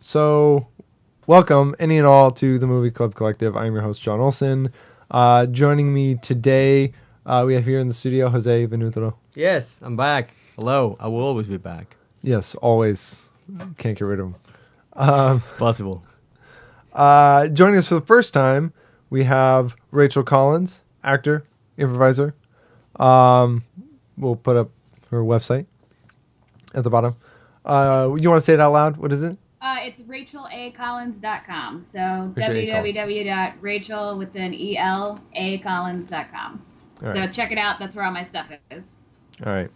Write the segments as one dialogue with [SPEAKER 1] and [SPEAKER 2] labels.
[SPEAKER 1] So, welcome any and all to the Movie Club Collective. I'm your host, John Olson. Joining me today, we have here in the studio Jose Benutro.
[SPEAKER 2] Yes, I'm back. Hello. I will always be back.
[SPEAKER 1] Yes, always. Can't get rid of him.
[SPEAKER 2] It's possible.
[SPEAKER 1] Joining us for the first time, we have Rachel Collins, actor, improviser. We'll put up her website at the bottom. You want to say it out loud? What is it?
[SPEAKER 3] It's rachelacollins.com. So www.rachel with an ELAcollins.com.
[SPEAKER 1] All
[SPEAKER 3] So
[SPEAKER 1] right.
[SPEAKER 3] check it out. That's where all my stuff is.
[SPEAKER 1] All right.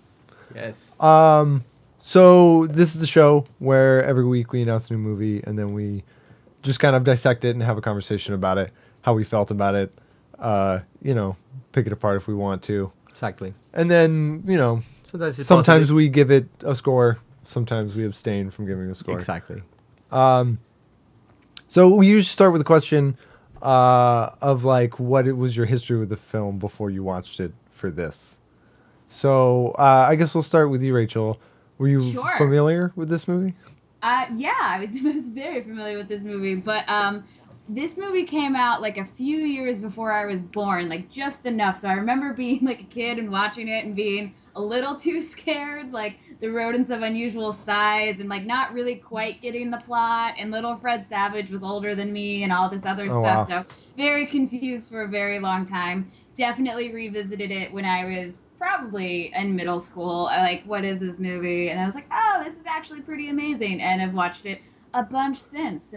[SPEAKER 2] Yes.
[SPEAKER 1] So this is the show where every week we announce a new movie and then we just kind of dissect it and have a conversation about it, how we felt about it, pick it apart if we want to.
[SPEAKER 2] Exactly.
[SPEAKER 1] And then, sometimes we give it a score, sometimes we abstain from giving a score.
[SPEAKER 2] Exactly.
[SPEAKER 1] So we usually start with a question of what it was your history with the film before you watched it for this. So I guess we'll start with you, Rachel. Were you
[SPEAKER 3] Sure.
[SPEAKER 1] familiar with this movie?
[SPEAKER 3] Yeah, I was very familiar with this movie, but this movie came out a few years before I was born, just enough. So I remember being a kid and watching it and being a little too scared, the rodents of unusual size and not really quite getting the plot. And little Fred Savage was older than me and all this other stuff.
[SPEAKER 1] Wow.
[SPEAKER 3] So very confused for a very long time. Definitely revisited it when I was probably in middle school. What is this movie? And I was like, oh, this is actually pretty amazing. And I've watched it a bunch since,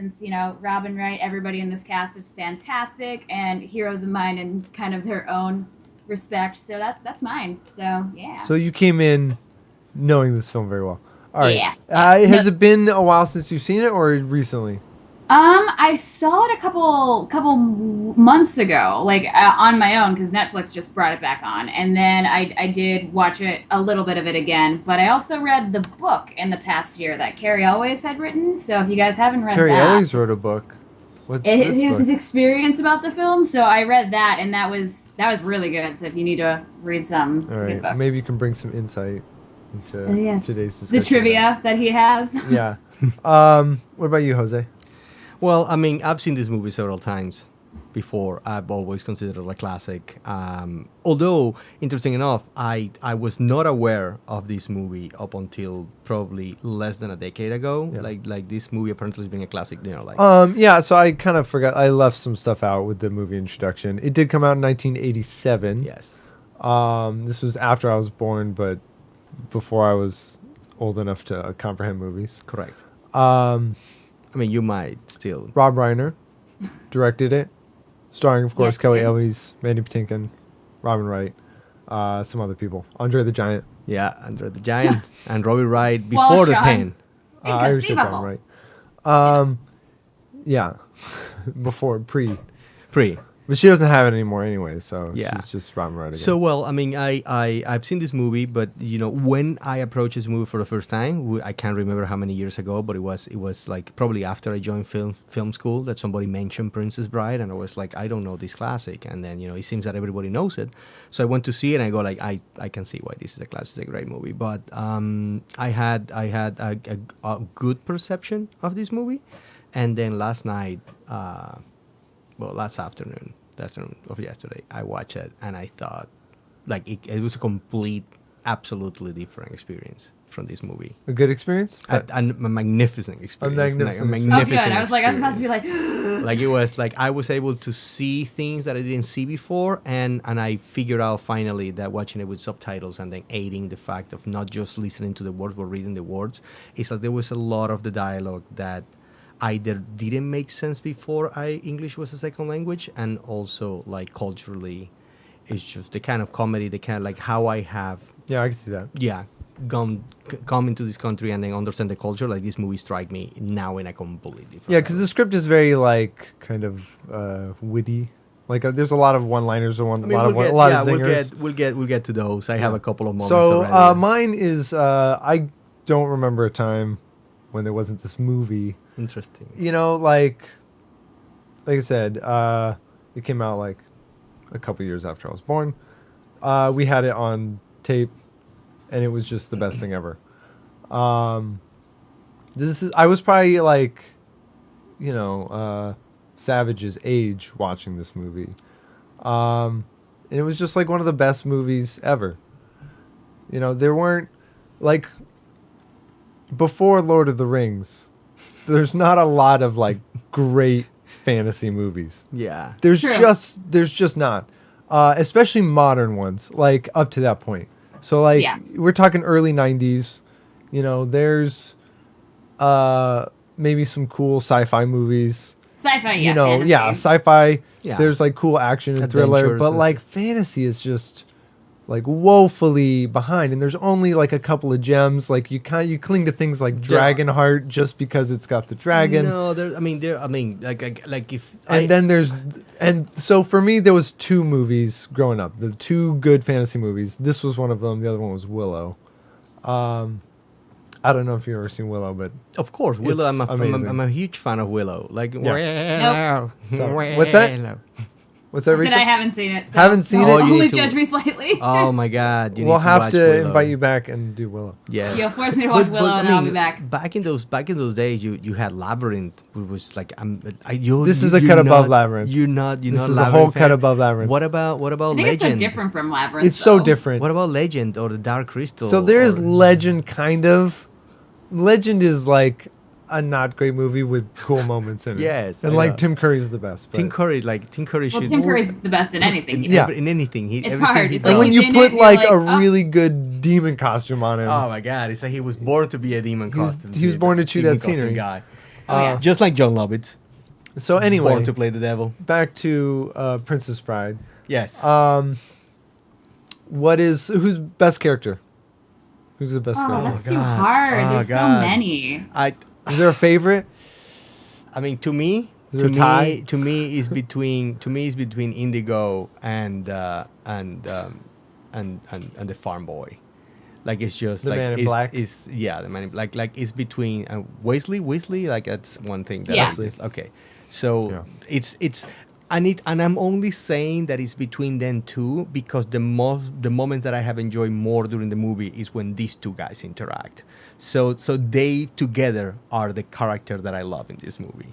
[SPEAKER 3] Robin Wright, everybody in this cast is fantastic and heroes of mine in kind of their own respect. So that's mine. So, yeah.
[SPEAKER 1] So you came in knowing this film very well. All right.
[SPEAKER 3] Yeah.
[SPEAKER 1] Has it been a while since you've seen it or recently?
[SPEAKER 3] I saw it a couple months ago, on my own, because Netflix just brought it back on, and then I did watch it a little bit of it again. But I also read the book in the past year that Carrie Elways had written. So if you guys haven't read
[SPEAKER 1] Carrie
[SPEAKER 3] that,
[SPEAKER 1] Elways wrote a book. What's this
[SPEAKER 3] his
[SPEAKER 1] book?
[SPEAKER 3] experience about the film. So I read that, and that was really good. So if you need to read some,
[SPEAKER 1] All
[SPEAKER 3] it's a good
[SPEAKER 1] right.
[SPEAKER 3] book.
[SPEAKER 1] Maybe you can bring some insight into
[SPEAKER 3] Yes.
[SPEAKER 1] today's discussion.
[SPEAKER 3] The trivia that he has.
[SPEAKER 1] Yeah. What about you, Jose?
[SPEAKER 2] Well, I mean, I've seen this movie several times before. I've always considered it a classic. Although, interesting enough, I was not aware of this movie up until probably less than a decade ago.
[SPEAKER 1] Yeah.
[SPEAKER 2] Like this movie apparently has been a classic,
[SPEAKER 1] Yeah, so I kind of forgot. I left some stuff out with the movie introduction. It did come out in 1987.
[SPEAKER 2] Yes.
[SPEAKER 1] This was after I was born, but before I was old enough to comprehend movies.
[SPEAKER 2] Correct.
[SPEAKER 1] Um,
[SPEAKER 2] I mean, you might still.
[SPEAKER 1] Rob Reiner directed it, starring, of course,
[SPEAKER 3] Yes,
[SPEAKER 1] Kelly
[SPEAKER 3] yeah.
[SPEAKER 1] Elwes, Mandy Patinkin, Robin Wright, some other people. Andre the Giant.
[SPEAKER 2] Yeah, Andre the Giant and Robbie Wright
[SPEAKER 3] Well,
[SPEAKER 2] before the
[SPEAKER 3] Sean.
[SPEAKER 2] pain.
[SPEAKER 1] I already said
[SPEAKER 3] Inconceivable.
[SPEAKER 1] Robin Wright. Yeah, before, pre. But she doesn't have it anymore anyway, so
[SPEAKER 2] Yeah.
[SPEAKER 1] she's just Robin Wright again.
[SPEAKER 2] So, well, I mean, I've seen this movie, but when I approached this movie for the first time, I can't remember how many years ago, but it was probably after I joined film school that somebody mentioned Princess Bride, and I was like, I don't know this classic, and then it seems that everybody knows it, so I went to see it, and I go I can see why this is a classic, it's a great movie, but I had a good perception of this movie, and then last night. Last afternoon, the afternoon of yesterday, I watched it and I thought, it was a complete, absolutely different experience from this movie.
[SPEAKER 1] a good experience?
[SPEAKER 2] A magnificent experience.
[SPEAKER 1] magnificent
[SPEAKER 2] Like, a
[SPEAKER 1] experience.
[SPEAKER 3] Oh, good. I was I was about to be
[SPEAKER 2] experience. It was I was able to see things that I didn't see before, and I figured out finally that watching it with subtitles and then aiding the fact of not just listening to the words but reading the words, is that there was a lot of the dialogue that either didn't make sense before English was a second language, and also culturally, it's just the kind of comedy, the kind of how I have
[SPEAKER 1] Yeah, I can see that.
[SPEAKER 2] come into this country and then understand the culture. This movie strike me now in a completely different.
[SPEAKER 1] Yeah, because the script is very kind of witty. There's a lot of one-liners and a lot of zingers.
[SPEAKER 2] We'll get to those. I have a couple of moments.
[SPEAKER 1] So
[SPEAKER 2] already.
[SPEAKER 1] mine is I don't remember a time when there wasn't this movie.
[SPEAKER 2] Interesting.
[SPEAKER 1] Like I said, it came out a couple years after I was born. We had it on tape, and it was just the best thing ever. I was probably Savage's age watching this movie. And it was just like one of the best movies ever. There weren't like before Lord of the Rings, there's not a lot of like great fantasy movies.
[SPEAKER 2] Yeah.
[SPEAKER 1] There's
[SPEAKER 3] True.
[SPEAKER 1] just not. Especially modern ones, like up to that point. So like
[SPEAKER 3] Yeah.
[SPEAKER 1] we're talking early 90s. There's maybe some cool sci-fi movies.
[SPEAKER 3] Sci-fi, fantasy.
[SPEAKER 1] Sci-fi.
[SPEAKER 2] Yeah.
[SPEAKER 1] There's like cool action and thriller,
[SPEAKER 2] Adventures
[SPEAKER 1] but
[SPEAKER 2] and
[SPEAKER 1] like fantasy is just like woefully behind, and there's only like a couple of gems. Like you cling to things like Dragonheart just because it's got the dragon.
[SPEAKER 2] No,
[SPEAKER 1] And so for me, there was two movies growing up. The two good fantasy movies. This was one of them. The other one was Willow. I don't know if you've ever seen Willow, but
[SPEAKER 2] of course, Willow.
[SPEAKER 1] It's amazing.
[SPEAKER 2] I'm a huge fan of Willow. Like,
[SPEAKER 1] Yeah. So, what's that? What's that,
[SPEAKER 3] I said
[SPEAKER 1] Rachel?
[SPEAKER 3] I haven't seen it. So
[SPEAKER 1] Haven't seen
[SPEAKER 2] Oh,
[SPEAKER 1] it?
[SPEAKER 2] you
[SPEAKER 3] Only
[SPEAKER 2] need to-
[SPEAKER 3] judge me slightly.
[SPEAKER 2] Oh my God!
[SPEAKER 1] We'll have
[SPEAKER 2] watch
[SPEAKER 1] to
[SPEAKER 2] Willow.
[SPEAKER 1] invite you back and do Willow.
[SPEAKER 2] Yes.
[SPEAKER 3] You'll force me to watch Willow, and I'll be back.
[SPEAKER 2] Back in those days, you had Labyrinth, which was like
[SPEAKER 1] This is a cut above Labyrinth.
[SPEAKER 2] You're not
[SPEAKER 1] This is a
[SPEAKER 2] Labyrinth
[SPEAKER 1] whole
[SPEAKER 2] fan.
[SPEAKER 1] cut above Labyrinth.
[SPEAKER 2] What about
[SPEAKER 3] I think
[SPEAKER 2] Legend?
[SPEAKER 3] it's so different from Labyrinth.
[SPEAKER 1] It's so
[SPEAKER 3] though.
[SPEAKER 1] different.
[SPEAKER 2] What about Legend or the Dark Crystal?
[SPEAKER 1] So there is
[SPEAKER 2] or-
[SPEAKER 1] Legend, kind of. Legend is like a not great movie with cool moments in it.
[SPEAKER 2] Yes,
[SPEAKER 1] and
[SPEAKER 2] I
[SPEAKER 1] like
[SPEAKER 2] know.
[SPEAKER 1] Tim Curry's the best. but-
[SPEAKER 2] Tim Curry
[SPEAKER 3] Well,
[SPEAKER 2] should.
[SPEAKER 3] Tim Curry's the best in anything. he
[SPEAKER 1] Yeah.
[SPEAKER 3] does.
[SPEAKER 2] In anything.
[SPEAKER 3] It's
[SPEAKER 2] everything
[SPEAKER 3] hard.
[SPEAKER 2] he
[SPEAKER 3] It's
[SPEAKER 1] And
[SPEAKER 2] does.
[SPEAKER 1] when
[SPEAKER 3] he's
[SPEAKER 1] you
[SPEAKER 3] in
[SPEAKER 1] put
[SPEAKER 3] it, you're
[SPEAKER 1] like
[SPEAKER 3] like,
[SPEAKER 1] a
[SPEAKER 3] oh.
[SPEAKER 1] really good demon costume on him,
[SPEAKER 2] Oh my God! It's like he was born to be a demon
[SPEAKER 1] He was-
[SPEAKER 2] costume.
[SPEAKER 1] he was born to chew
[SPEAKER 2] demon
[SPEAKER 1] that scenery.
[SPEAKER 2] costume guy.
[SPEAKER 3] Oh, yeah.
[SPEAKER 2] Just like John Lovitz.
[SPEAKER 1] so anyway,
[SPEAKER 2] Born to play the devil.
[SPEAKER 1] back to Princess Bride.
[SPEAKER 2] Yes.
[SPEAKER 1] Who's best character? Who's the best
[SPEAKER 3] Oh,
[SPEAKER 1] character?
[SPEAKER 3] that's too
[SPEAKER 2] God.
[SPEAKER 3] hard.
[SPEAKER 2] Oh,
[SPEAKER 3] There's so
[SPEAKER 2] God.
[SPEAKER 3] many.
[SPEAKER 1] Is there a favorite?
[SPEAKER 2] I mean, to me,
[SPEAKER 1] Is there a tie?
[SPEAKER 2] to me is between Indigo and the farm boy. Like it's just
[SPEAKER 1] The
[SPEAKER 2] like
[SPEAKER 1] Man in
[SPEAKER 2] it's,
[SPEAKER 1] Black?
[SPEAKER 2] It's the man in black. Like it's between Weasley. Like that's one thing. That
[SPEAKER 3] Yeah.
[SPEAKER 2] Okay. So
[SPEAKER 1] Yeah.
[SPEAKER 2] it's. And I'm only saying that it's between them two because the moments that I have enjoyed more during the movie is when these two guys interact. So they together are the character that I love in this movie.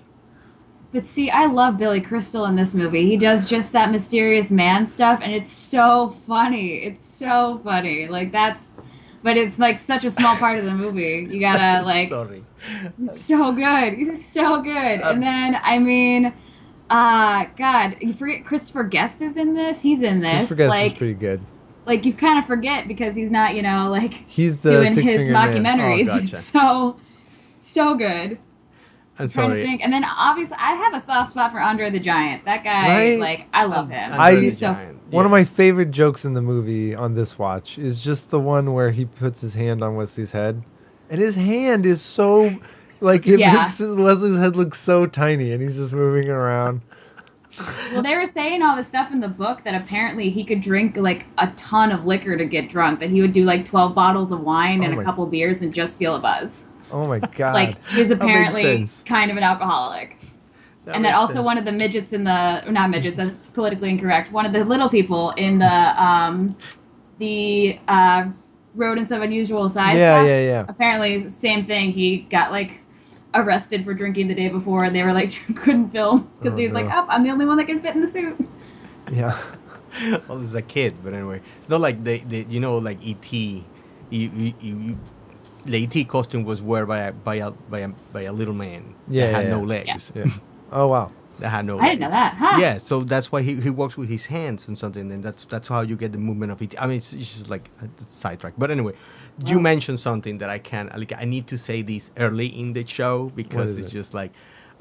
[SPEAKER 3] But see, I love Billy Crystal in this movie. He does just that mysterious man stuff, and it's so funny. It's so funny. But it's like such a small part of the movie. You gotta like,
[SPEAKER 2] Sorry.
[SPEAKER 3] he's so good. He's so good. And then I mean, God, you forget Christopher Guest is in this. He's in this.
[SPEAKER 1] Christopher Guest is
[SPEAKER 3] Like
[SPEAKER 1] pretty good.
[SPEAKER 3] you kind of forget because he's not, like
[SPEAKER 1] He's the
[SPEAKER 3] doing
[SPEAKER 1] Six
[SPEAKER 3] his
[SPEAKER 1] Finger Man.
[SPEAKER 3] documentaries.
[SPEAKER 2] Oh, gotcha.
[SPEAKER 3] It's so good.
[SPEAKER 2] I'm
[SPEAKER 3] Trying to
[SPEAKER 2] sorry.
[SPEAKER 3] think. And then obviously I have a soft spot for Andre the Giant. That guy,
[SPEAKER 1] Right?
[SPEAKER 3] like, I love him.
[SPEAKER 2] Andre
[SPEAKER 3] He's
[SPEAKER 2] the
[SPEAKER 3] so
[SPEAKER 2] Giant.
[SPEAKER 1] One of
[SPEAKER 2] Yeah.
[SPEAKER 1] my favorite jokes in the movie on this watch is just the one where he puts his hand on Wesley's head, and his hand is so like it
[SPEAKER 3] Yeah.
[SPEAKER 1] makes Wesley's head look so tiny, and he's just moving around.
[SPEAKER 3] Well, they were saying all this stuff in the book that apparently he could drink like a ton of liquor to get drunk. That he would do like 12 bottles of wine and
[SPEAKER 1] my-
[SPEAKER 3] a couple beers and just feel a buzz.
[SPEAKER 1] Oh my god!
[SPEAKER 3] Like he's
[SPEAKER 2] makes
[SPEAKER 3] apparently
[SPEAKER 2] sense.
[SPEAKER 3] kind of an alcoholic. And then also one of the midgets in the not midgets, that's politically incorrect. One of the little people in the rodents of unusual size.
[SPEAKER 1] Yeah,
[SPEAKER 3] class,
[SPEAKER 1] yeah.
[SPEAKER 3] Apparently, same thing. He got like arrested for drinking the day before, and they were like couldn't film because he was like,
[SPEAKER 1] no.
[SPEAKER 3] "Oh, I'm the only one that can fit in the suit."
[SPEAKER 1] Yeah.
[SPEAKER 2] Well, this is a kid, but anyway, it's not like the like E.T. The E.T. costume was worn by a little man
[SPEAKER 1] Yeah,
[SPEAKER 2] that had
[SPEAKER 1] yeah,
[SPEAKER 2] no
[SPEAKER 1] yeah.
[SPEAKER 2] legs.
[SPEAKER 1] Yeah. Oh wow.
[SPEAKER 2] That had no.
[SPEAKER 3] I didn't know that. Huh?
[SPEAKER 2] Yeah, so that's why he works with his hands and something, and that's how you get the movement of it. I mean, it's just like a sidetrack. But anyway, you mentioned something that I need to say this early in the show because
[SPEAKER 1] is
[SPEAKER 2] it's
[SPEAKER 1] it?
[SPEAKER 2] just like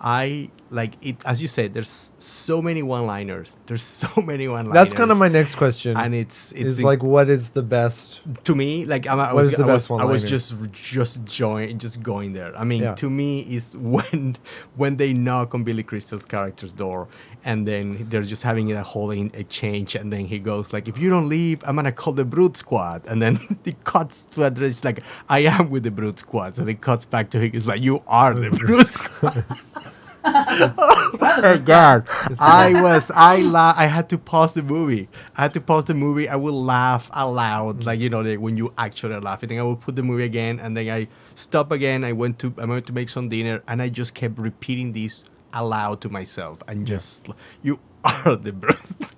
[SPEAKER 2] I like it. As you said, there's so many one-liners. There's so many one-liners.
[SPEAKER 1] That's kind of my next question.
[SPEAKER 2] and it's
[SPEAKER 1] is like, what is the best?
[SPEAKER 2] to me, like I
[SPEAKER 1] What
[SPEAKER 2] was,
[SPEAKER 1] is the
[SPEAKER 2] I
[SPEAKER 1] best
[SPEAKER 2] was, I was
[SPEAKER 1] one-liner?
[SPEAKER 2] just going there. I mean,
[SPEAKER 1] Yeah.
[SPEAKER 2] to me, is when they knock on Billy Crystal's character's door, and then they're just having a whole exchange, and then he goes like, "If you don't leave, I'm gonna call the Brute Squad," and then it cuts to address like, "I am with the Brute Squad," so it cuts back to him. It's like, "You are the Brute Squad." Oh God! I had to pause the movie. I will laugh aloud, like when you actually are laughing. And I will put the movie again, and then I stop again. I went to make some dinner, and I just kept repeating this aloud to myself and just, you are the birth.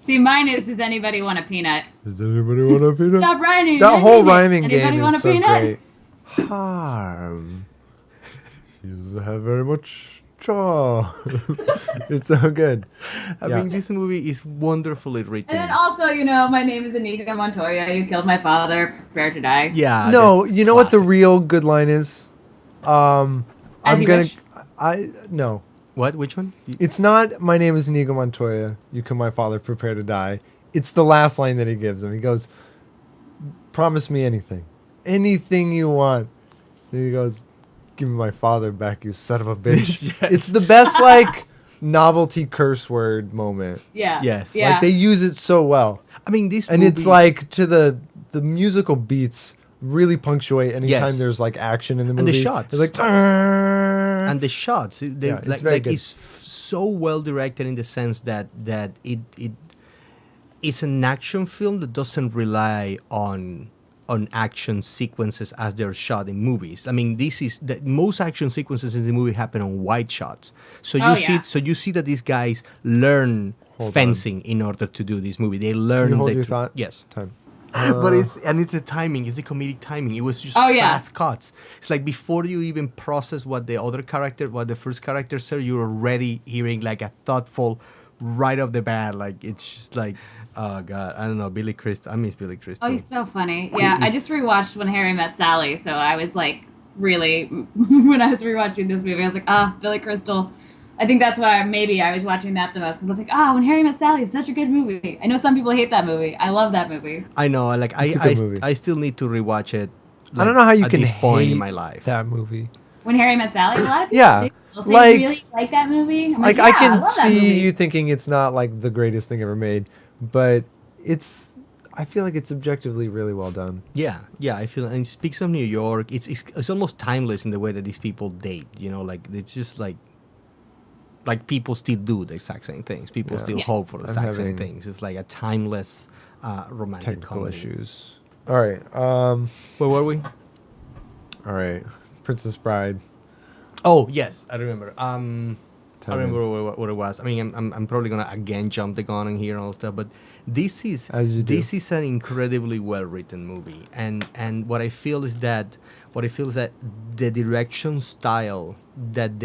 [SPEAKER 3] See, mine is, does anybody want a peanut?
[SPEAKER 1] Does anybody want a peanut?
[SPEAKER 3] Stop rhyming.
[SPEAKER 1] That
[SPEAKER 3] I
[SPEAKER 1] whole
[SPEAKER 3] hate it.
[SPEAKER 1] rhyming
[SPEAKER 3] Anybody
[SPEAKER 1] game
[SPEAKER 3] want
[SPEAKER 1] is
[SPEAKER 3] a
[SPEAKER 1] so
[SPEAKER 3] peanut?
[SPEAKER 1] great. Harm. He doesn't have very much jaw. It's so good.
[SPEAKER 2] I
[SPEAKER 1] Yeah.
[SPEAKER 2] mean, this movie is wonderfully written.
[SPEAKER 3] And then also, my name is Inigo Montoya. You killed my father. Prepare to die.
[SPEAKER 2] Yeah.
[SPEAKER 1] No,
[SPEAKER 2] that's
[SPEAKER 1] you know what the
[SPEAKER 2] classic.
[SPEAKER 1] real good line is?
[SPEAKER 3] As
[SPEAKER 1] I'm
[SPEAKER 3] you
[SPEAKER 1] gonna.
[SPEAKER 3] wish.
[SPEAKER 1] No.
[SPEAKER 2] What? Which one?
[SPEAKER 1] It's not. My name is Inigo Montoya. You killed my father. Prepare to die. It's the last line that he gives him. He goes, "Promise me anything, anything you want." And he goes, "Give me my father back, you son of a bitch."
[SPEAKER 2] Yes.
[SPEAKER 1] It's the best novelty curse word moment.
[SPEAKER 3] Yeah.
[SPEAKER 2] Yes.
[SPEAKER 3] Yeah.
[SPEAKER 1] Like they use it so well,
[SPEAKER 2] I mean, this
[SPEAKER 1] and
[SPEAKER 2] movie,
[SPEAKER 1] it's like to the musical beats really punctuate anytime
[SPEAKER 2] Yes.
[SPEAKER 1] there's like action in the
[SPEAKER 2] the
[SPEAKER 1] movie.
[SPEAKER 2] shots.
[SPEAKER 1] It's like
[SPEAKER 2] and the shots, they,
[SPEAKER 1] Yeah, it's
[SPEAKER 2] like,
[SPEAKER 1] very
[SPEAKER 2] like
[SPEAKER 1] good.
[SPEAKER 2] it's so well directed in the sense that it is an action film that doesn't rely on action sequences as they're shot in movies. I mean, this is that most action sequences in the movie happen on wide shots. So you
[SPEAKER 3] Oh,
[SPEAKER 2] see,
[SPEAKER 3] yeah.
[SPEAKER 2] so you see that these guys learn
[SPEAKER 1] Hold
[SPEAKER 2] fencing in order to do this movie. They learn.
[SPEAKER 1] Can you hold
[SPEAKER 2] the
[SPEAKER 1] your
[SPEAKER 2] tr-
[SPEAKER 1] thought?
[SPEAKER 2] Yes.
[SPEAKER 1] Time.
[SPEAKER 2] But it's the timing, it's the comedic timing. It was just
[SPEAKER 3] Oh, yeah.
[SPEAKER 2] fast cuts. It's like before you even process what the first character said, you're already hearing like a thoughtful right off the bat. Like it's just like, oh god, I don't know, Billy Crystal. I miss Billy Crystal.
[SPEAKER 3] Oh, he's so funny. Yeah, I
[SPEAKER 2] is-
[SPEAKER 3] just rewatched When Harry Met Sally, so I was like, really, when I was rewatching this movie, I was like, Billy Crystal. I think that's why maybe I was watching that the most, because I was like, When Harry Met Sally is such a good movie. I know some people hate that movie. I love that movie.
[SPEAKER 2] I know, like
[SPEAKER 1] It's a good movie.
[SPEAKER 2] I still need to rewatch it.
[SPEAKER 1] I don't know how you
[SPEAKER 2] at
[SPEAKER 1] can
[SPEAKER 2] this point
[SPEAKER 1] hate
[SPEAKER 2] in my life.
[SPEAKER 1] that movie.
[SPEAKER 3] When Harry Met Sally, a lot of people
[SPEAKER 1] Yeah,
[SPEAKER 3] do. They'll say,
[SPEAKER 1] like-
[SPEAKER 3] you really like that movie? I'm
[SPEAKER 1] Like
[SPEAKER 3] yeah,
[SPEAKER 1] I can
[SPEAKER 3] love that movie.
[SPEAKER 1] see you thinking it's not like the greatest thing ever made, but I feel like it's objectively really well done.
[SPEAKER 2] Yeah, I feel, and it speaks of New York. It's almost timeless in the way that these people date. Like it's just like people still do the exact same things. People
[SPEAKER 1] Yeah.
[SPEAKER 2] still
[SPEAKER 3] Yeah.
[SPEAKER 2] hope for the
[SPEAKER 1] I'm
[SPEAKER 2] exact same
[SPEAKER 1] having
[SPEAKER 2] things. It's like a timeless romantic
[SPEAKER 1] Technical
[SPEAKER 2] comedy.
[SPEAKER 1] issues. All right.
[SPEAKER 2] Where were we?
[SPEAKER 1] All right. Princess Bride.
[SPEAKER 2] Oh yes, I remember. I
[SPEAKER 1] Tell me.
[SPEAKER 2] remember what it was. I mean, I'm probably gonna again jump the gun in here and all stuff, but this is
[SPEAKER 1] As you do.
[SPEAKER 2] this is an incredibly well written movie, and what I feel is that the direction style that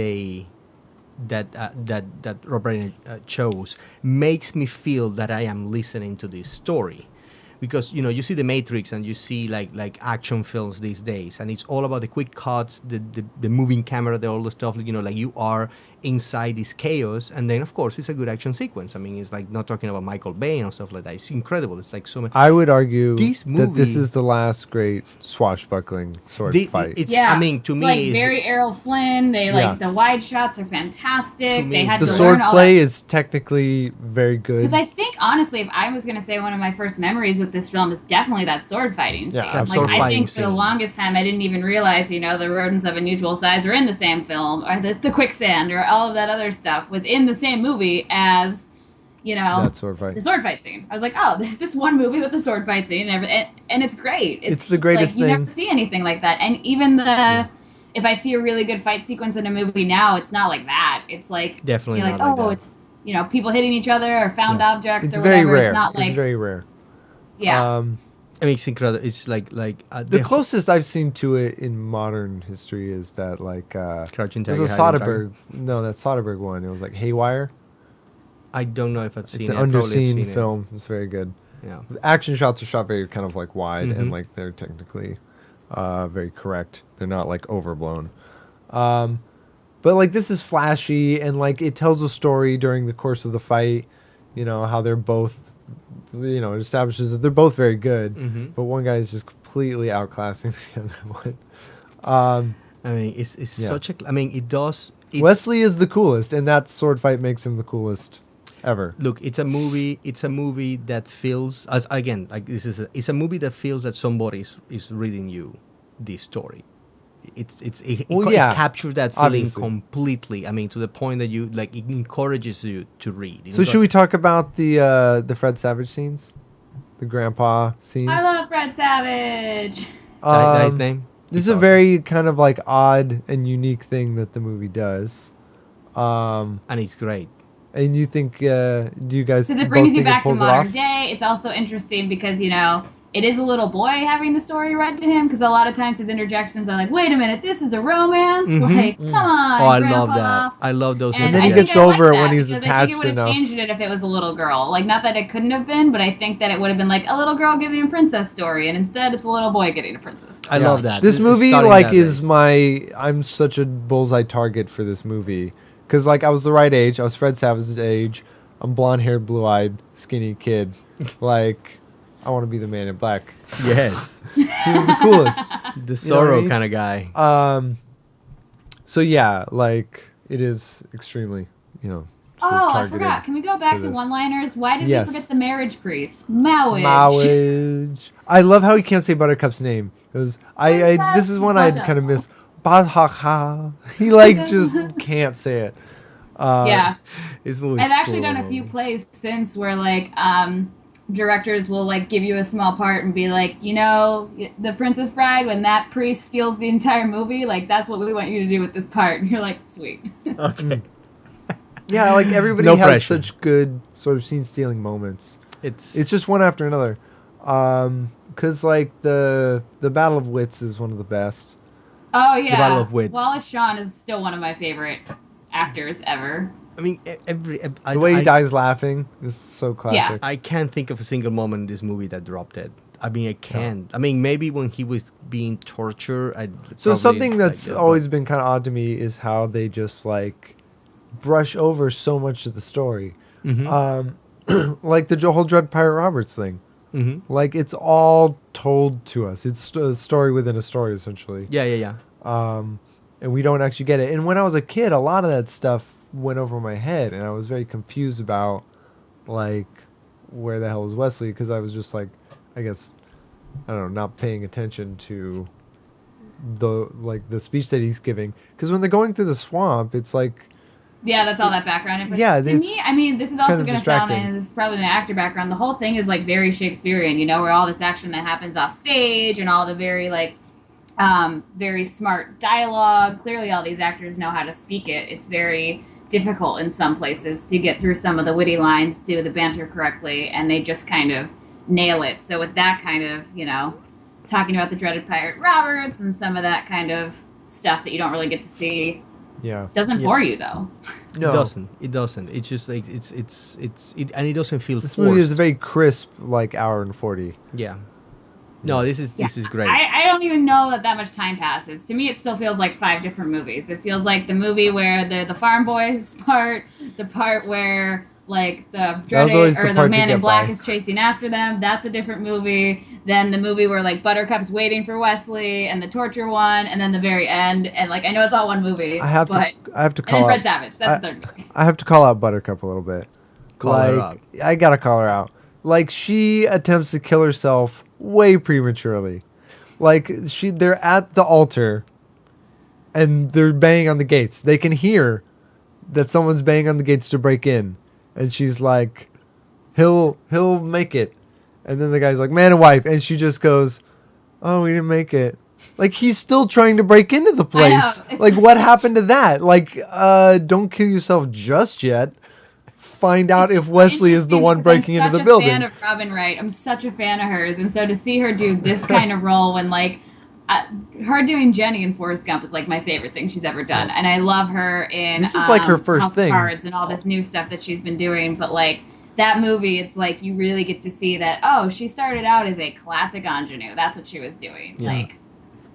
[SPEAKER 2] that Rob Reiner chose makes me feel that I am listening to this story. Because you see the Matrix and you see like action films these days, and it's all about the quick cuts, the moving camera, all the stuff. Like you are inside this chaos, and then of course it's a good action sequence. I mean, it's like not talking about Michael Bay and stuff like that. It's incredible. It's like so many.
[SPEAKER 1] I would argue
[SPEAKER 2] This
[SPEAKER 1] that this
[SPEAKER 2] movie-
[SPEAKER 1] is the last great swashbuckling sword fight.
[SPEAKER 2] It's
[SPEAKER 3] Yeah,
[SPEAKER 2] I mean to
[SPEAKER 3] it's
[SPEAKER 2] me
[SPEAKER 3] like
[SPEAKER 2] it's-
[SPEAKER 3] very Errol Flynn. They
[SPEAKER 1] Yeah.
[SPEAKER 3] the wide shots are fantastic.
[SPEAKER 2] To me,
[SPEAKER 3] They had
[SPEAKER 1] the
[SPEAKER 3] to
[SPEAKER 1] sword
[SPEAKER 3] learn all
[SPEAKER 1] play
[SPEAKER 3] that.
[SPEAKER 1] is technically very good.
[SPEAKER 3] Because I think honestly, if I was going to say one of my first memories with this film is definitely that sword fighting scene.
[SPEAKER 1] Yeah, that
[SPEAKER 2] sword
[SPEAKER 3] I
[SPEAKER 2] fighting
[SPEAKER 3] think for the
[SPEAKER 2] scene.
[SPEAKER 3] longest time I didn't even realize, the rodents of unusual size are in the same film, or the quicksand, or all of that other stuff was in the same movie as,
[SPEAKER 1] that sword fight.
[SPEAKER 3] the sword fight scene. I was like, there's this one movie with the sword fight scene, and it's great.
[SPEAKER 1] It's the greatest
[SPEAKER 3] like, you
[SPEAKER 1] thing.
[SPEAKER 3] never see anything like that. And even if I see a really good fight sequence in a movie now, it's not like that. It's like
[SPEAKER 2] Definitely
[SPEAKER 3] you're like,
[SPEAKER 2] not like that.
[SPEAKER 3] it's people hitting each other or found objects
[SPEAKER 1] It's
[SPEAKER 3] or
[SPEAKER 1] very
[SPEAKER 3] whatever.
[SPEAKER 1] rare.
[SPEAKER 3] It's not like
[SPEAKER 1] It's very rare.
[SPEAKER 3] yeah.
[SPEAKER 2] I mean, it's incredible. It's like
[SPEAKER 1] The closest I've seen to it in modern history is that
[SPEAKER 2] Crouching
[SPEAKER 1] there's
[SPEAKER 2] Tiger,
[SPEAKER 1] a
[SPEAKER 2] Hiding Dragon.
[SPEAKER 1] Soderbergh. No, that Soderbergh one. It was like Haywire.
[SPEAKER 2] I don't know if I've seen
[SPEAKER 1] It's
[SPEAKER 2] it.
[SPEAKER 1] an
[SPEAKER 2] I probably have
[SPEAKER 1] underseen
[SPEAKER 2] seen it.
[SPEAKER 1] film. It's very good.
[SPEAKER 2] Yeah.
[SPEAKER 1] Action shots are shot very kind of like wide
[SPEAKER 2] Mhm.
[SPEAKER 1] and like they're technically very correct. They're not like overblown. But like this is flashy and like it tells a story during the course of the fight. How they're both. It establishes that they're both very good,
[SPEAKER 2] Mhm.
[SPEAKER 1] but one guy is just completely outclassing the other one.
[SPEAKER 2] I mean, it's
[SPEAKER 1] Yeah.
[SPEAKER 2] such a. I mean, it does. It's,
[SPEAKER 1] Wesley is the coolest, and that sword fight makes him the coolest ever.
[SPEAKER 2] Look, it's a movie. It's a movie that feels as again like this is. It's a movie that feels that somebody is reading you this story. It
[SPEAKER 1] Well, yeah,
[SPEAKER 2] captures that feeling
[SPEAKER 1] obviously.
[SPEAKER 2] completely. I mean, to the point that you like it encourages you to read.
[SPEAKER 1] So should we talk about the Fred Savage scenes, the grandpa scenes?
[SPEAKER 3] I love Fred Savage.
[SPEAKER 2] That his
[SPEAKER 1] Um,
[SPEAKER 2] name?
[SPEAKER 1] This is
[SPEAKER 2] He's
[SPEAKER 1] a very kind of like odd and unique thing that the movie does.
[SPEAKER 2] And it's great.
[SPEAKER 1] And you think, do you guys
[SPEAKER 3] Because it
[SPEAKER 1] both
[SPEAKER 3] brings you
[SPEAKER 1] think
[SPEAKER 3] back to
[SPEAKER 1] pulls it
[SPEAKER 3] modern
[SPEAKER 1] off?
[SPEAKER 3] day. It's also interesting because, it is a little boy having the story read to him, because a lot of times his interjections are like, wait a minute, this is a romance? Like, come on,
[SPEAKER 2] Oh, I
[SPEAKER 3] Grandpa.
[SPEAKER 2] love that. I love those.
[SPEAKER 3] And
[SPEAKER 1] then he
[SPEAKER 3] I think
[SPEAKER 1] gets
[SPEAKER 3] I like
[SPEAKER 1] over it
[SPEAKER 3] that
[SPEAKER 1] when he's
[SPEAKER 3] because I
[SPEAKER 1] attached
[SPEAKER 3] think it would have
[SPEAKER 1] enough.
[SPEAKER 3] changed it if it was a little girl. Like, not that it couldn't have been, but I think that it would have been like a little girl getting a princess story, and instead it's a little boy getting a princess story.
[SPEAKER 2] I love that.
[SPEAKER 1] This movie,
[SPEAKER 2] Starting
[SPEAKER 1] like,
[SPEAKER 2] that
[SPEAKER 1] is
[SPEAKER 2] base.
[SPEAKER 1] I'm such a bullseye target for this movie. Because, like, I was the right age. I was Fred Savage's age. I'm blonde-haired, blue-eyed, skinny kid. Like, I want to be the Man in Black.
[SPEAKER 2] Yes.
[SPEAKER 1] He was the coolest.
[SPEAKER 2] The
[SPEAKER 1] You know what I
[SPEAKER 2] Zorro
[SPEAKER 1] mean?
[SPEAKER 2] kind of guy.
[SPEAKER 1] So, yeah, like, it is extremely, sort of
[SPEAKER 3] Oh, I
[SPEAKER 1] targeted
[SPEAKER 3] forgot. Can we go back to
[SPEAKER 1] this.
[SPEAKER 3] one-liners? Why did
[SPEAKER 1] Yes.
[SPEAKER 3] we forget the marriage priest? Mowage.
[SPEAKER 1] Mowage. I love how he can't say Buttercup's name. It was this is one I kind of missed. Bahaha. He like just can't say it.
[SPEAKER 3] Yeah.
[SPEAKER 2] This movie.
[SPEAKER 3] I've actually done a few plays since where like directors will like give you a small part and be like, the Princess Bride, when that priest steals the entire movie, like that's what we want you to do with this part. And you're like, sweet.
[SPEAKER 2] Okay.
[SPEAKER 1] Yeah, like everybody
[SPEAKER 2] No
[SPEAKER 1] has
[SPEAKER 2] pressure.
[SPEAKER 1] such good sort of scene stealing moments.
[SPEAKER 2] It's
[SPEAKER 1] just one after another. Because like the Battle of Wits is one of the best.
[SPEAKER 3] Oh yeah.
[SPEAKER 2] The Battle of Wits.
[SPEAKER 3] Wallace Shawn is still one of my favorite actors ever.
[SPEAKER 2] I mean,
[SPEAKER 1] The way he dies laughing is so classic.
[SPEAKER 2] I can't think of a single moment in this movie that dropped it. I mean, I can't. I mean, maybe when he was being tortured.
[SPEAKER 1] So something that's always been kind of odd to me is how they just like brush over so much of the story. Like the whole Dread Pirate Roberts thing. Like it's all told to us. It's a story within a story, essentially.
[SPEAKER 2] Yeah.
[SPEAKER 1] And we don't actually get it. And when I was a kid, a lot of that stuff went over my head, and I was very confused about like where the hell was Wesley, because I was just like, I guess, I don't know, not paying attention to the speech that he's giving. Because when they're going through the swamp, it's like,
[SPEAKER 3] Yeah, that's all that background info.
[SPEAKER 1] Yeah,
[SPEAKER 3] to
[SPEAKER 1] it's-
[SPEAKER 3] me, I mean, this is
[SPEAKER 1] it's
[SPEAKER 3] also
[SPEAKER 1] kind of
[SPEAKER 3] going to sound,
[SPEAKER 1] distracting.
[SPEAKER 3] and this is probably my actor background, the whole thing is like very Shakespearean, where all this action that happens off stage and all the very like very smart dialogue. Clearly all these actors know how to speak it. It's very difficult in some places to get through some of the witty lines, do the banter correctly, and they just kind of nail it. So with that kind of, talking about the dreaded pirate Roberts and some of that kind of stuff that you don't really get to see,
[SPEAKER 1] yeah,
[SPEAKER 3] doesn't bore you though.
[SPEAKER 1] no.
[SPEAKER 2] It doesn't. It's just like and it doesn't feel
[SPEAKER 1] This
[SPEAKER 2] forced.
[SPEAKER 1] movie is a very crisp, like hour and 40.
[SPEAKER 2] Yeah. No, this is great.
[SPEAKER 3] I don't even know that much time passes. To me, it still feels like 5 different movies. It feels like the movie where the farm boys part, the part where like the
[SPEAKER 1] always
[SPEAKER 3] dreaded
[SPEAKER 1] the
[SPEAKER 3] or
[SPEAKER 1] part
[SPEAKER 3] the
[SPEAKER 1] to
[SPEAKER 3] man in
[SPEAKER 1] get
[SPEAKER 3] black
[SPEAKER 1] by.
[SPEAKER 3] is chasing after them. That's a different movie. Then the movie where like Buttercup's waiting for Wesley and the torture one, and then the very end. And like I know it's all one movie.
[SPEAKER 1] I have to
[SPEAKER 3] and then
[SPEAKER 1] call
[SPEAKER 3] Fred
[SPEAKER 1] out,
[SPEAKER 3] Savage. That's the third movie.
[SPEAKER 1] I have to call out Buttercup a little bit.
[SPEAKER 2] Call her
[SPEAKER 1] like,
[SPEAKER 2] out.
[SPEAKER 1] I gotta call her out. Like she attempts to kill herself way prematurely. Like they're at the altar, and they're banging on the gates. They can hear that someone's banging on the gates to break in, and she's like, "He'll make it." And then the guy's like, "Man and wife," and she just goes, "Oh, we didn't make it." Like he's still trying to break into the
[SPEAKER 3] I know.
[SPEAKER 1] place. Like what happened to that? Like, don't kill yourself just yet. Find out
[SPEAKER 3] It's
[SPEAKER 1] if
[SPEAKER 3] just
[SPEAKER 1] Wesley is the
[SPEAKER 3] interesting
[SPEAKER 1] one
[SPEAKER 3] because
[SPEAKER 1] breaking into the
[SPEAKER 3] I'm
[SPEAKER 1] building.
[SPEAKER 3] such a fan of Robin Wright. I'm such a fan of hers, and so to see her do this kind of role when like her doing Jenny in Forrest Gump is like my favorite thing she's ever done, and I love her in
[SPEAKER 1] This is like her first
[SPEAKER 3] House of
[SPEAKER 1] thing.
[SPEAKER 3] Cards and all this new stuff that she's been doing. But like that movie, it's like you really get to see that. Oh, she started out as a classic ingenue. That's what she was doing.
[SPEAKER 1] Yeah.
[SPEAKER 3] Like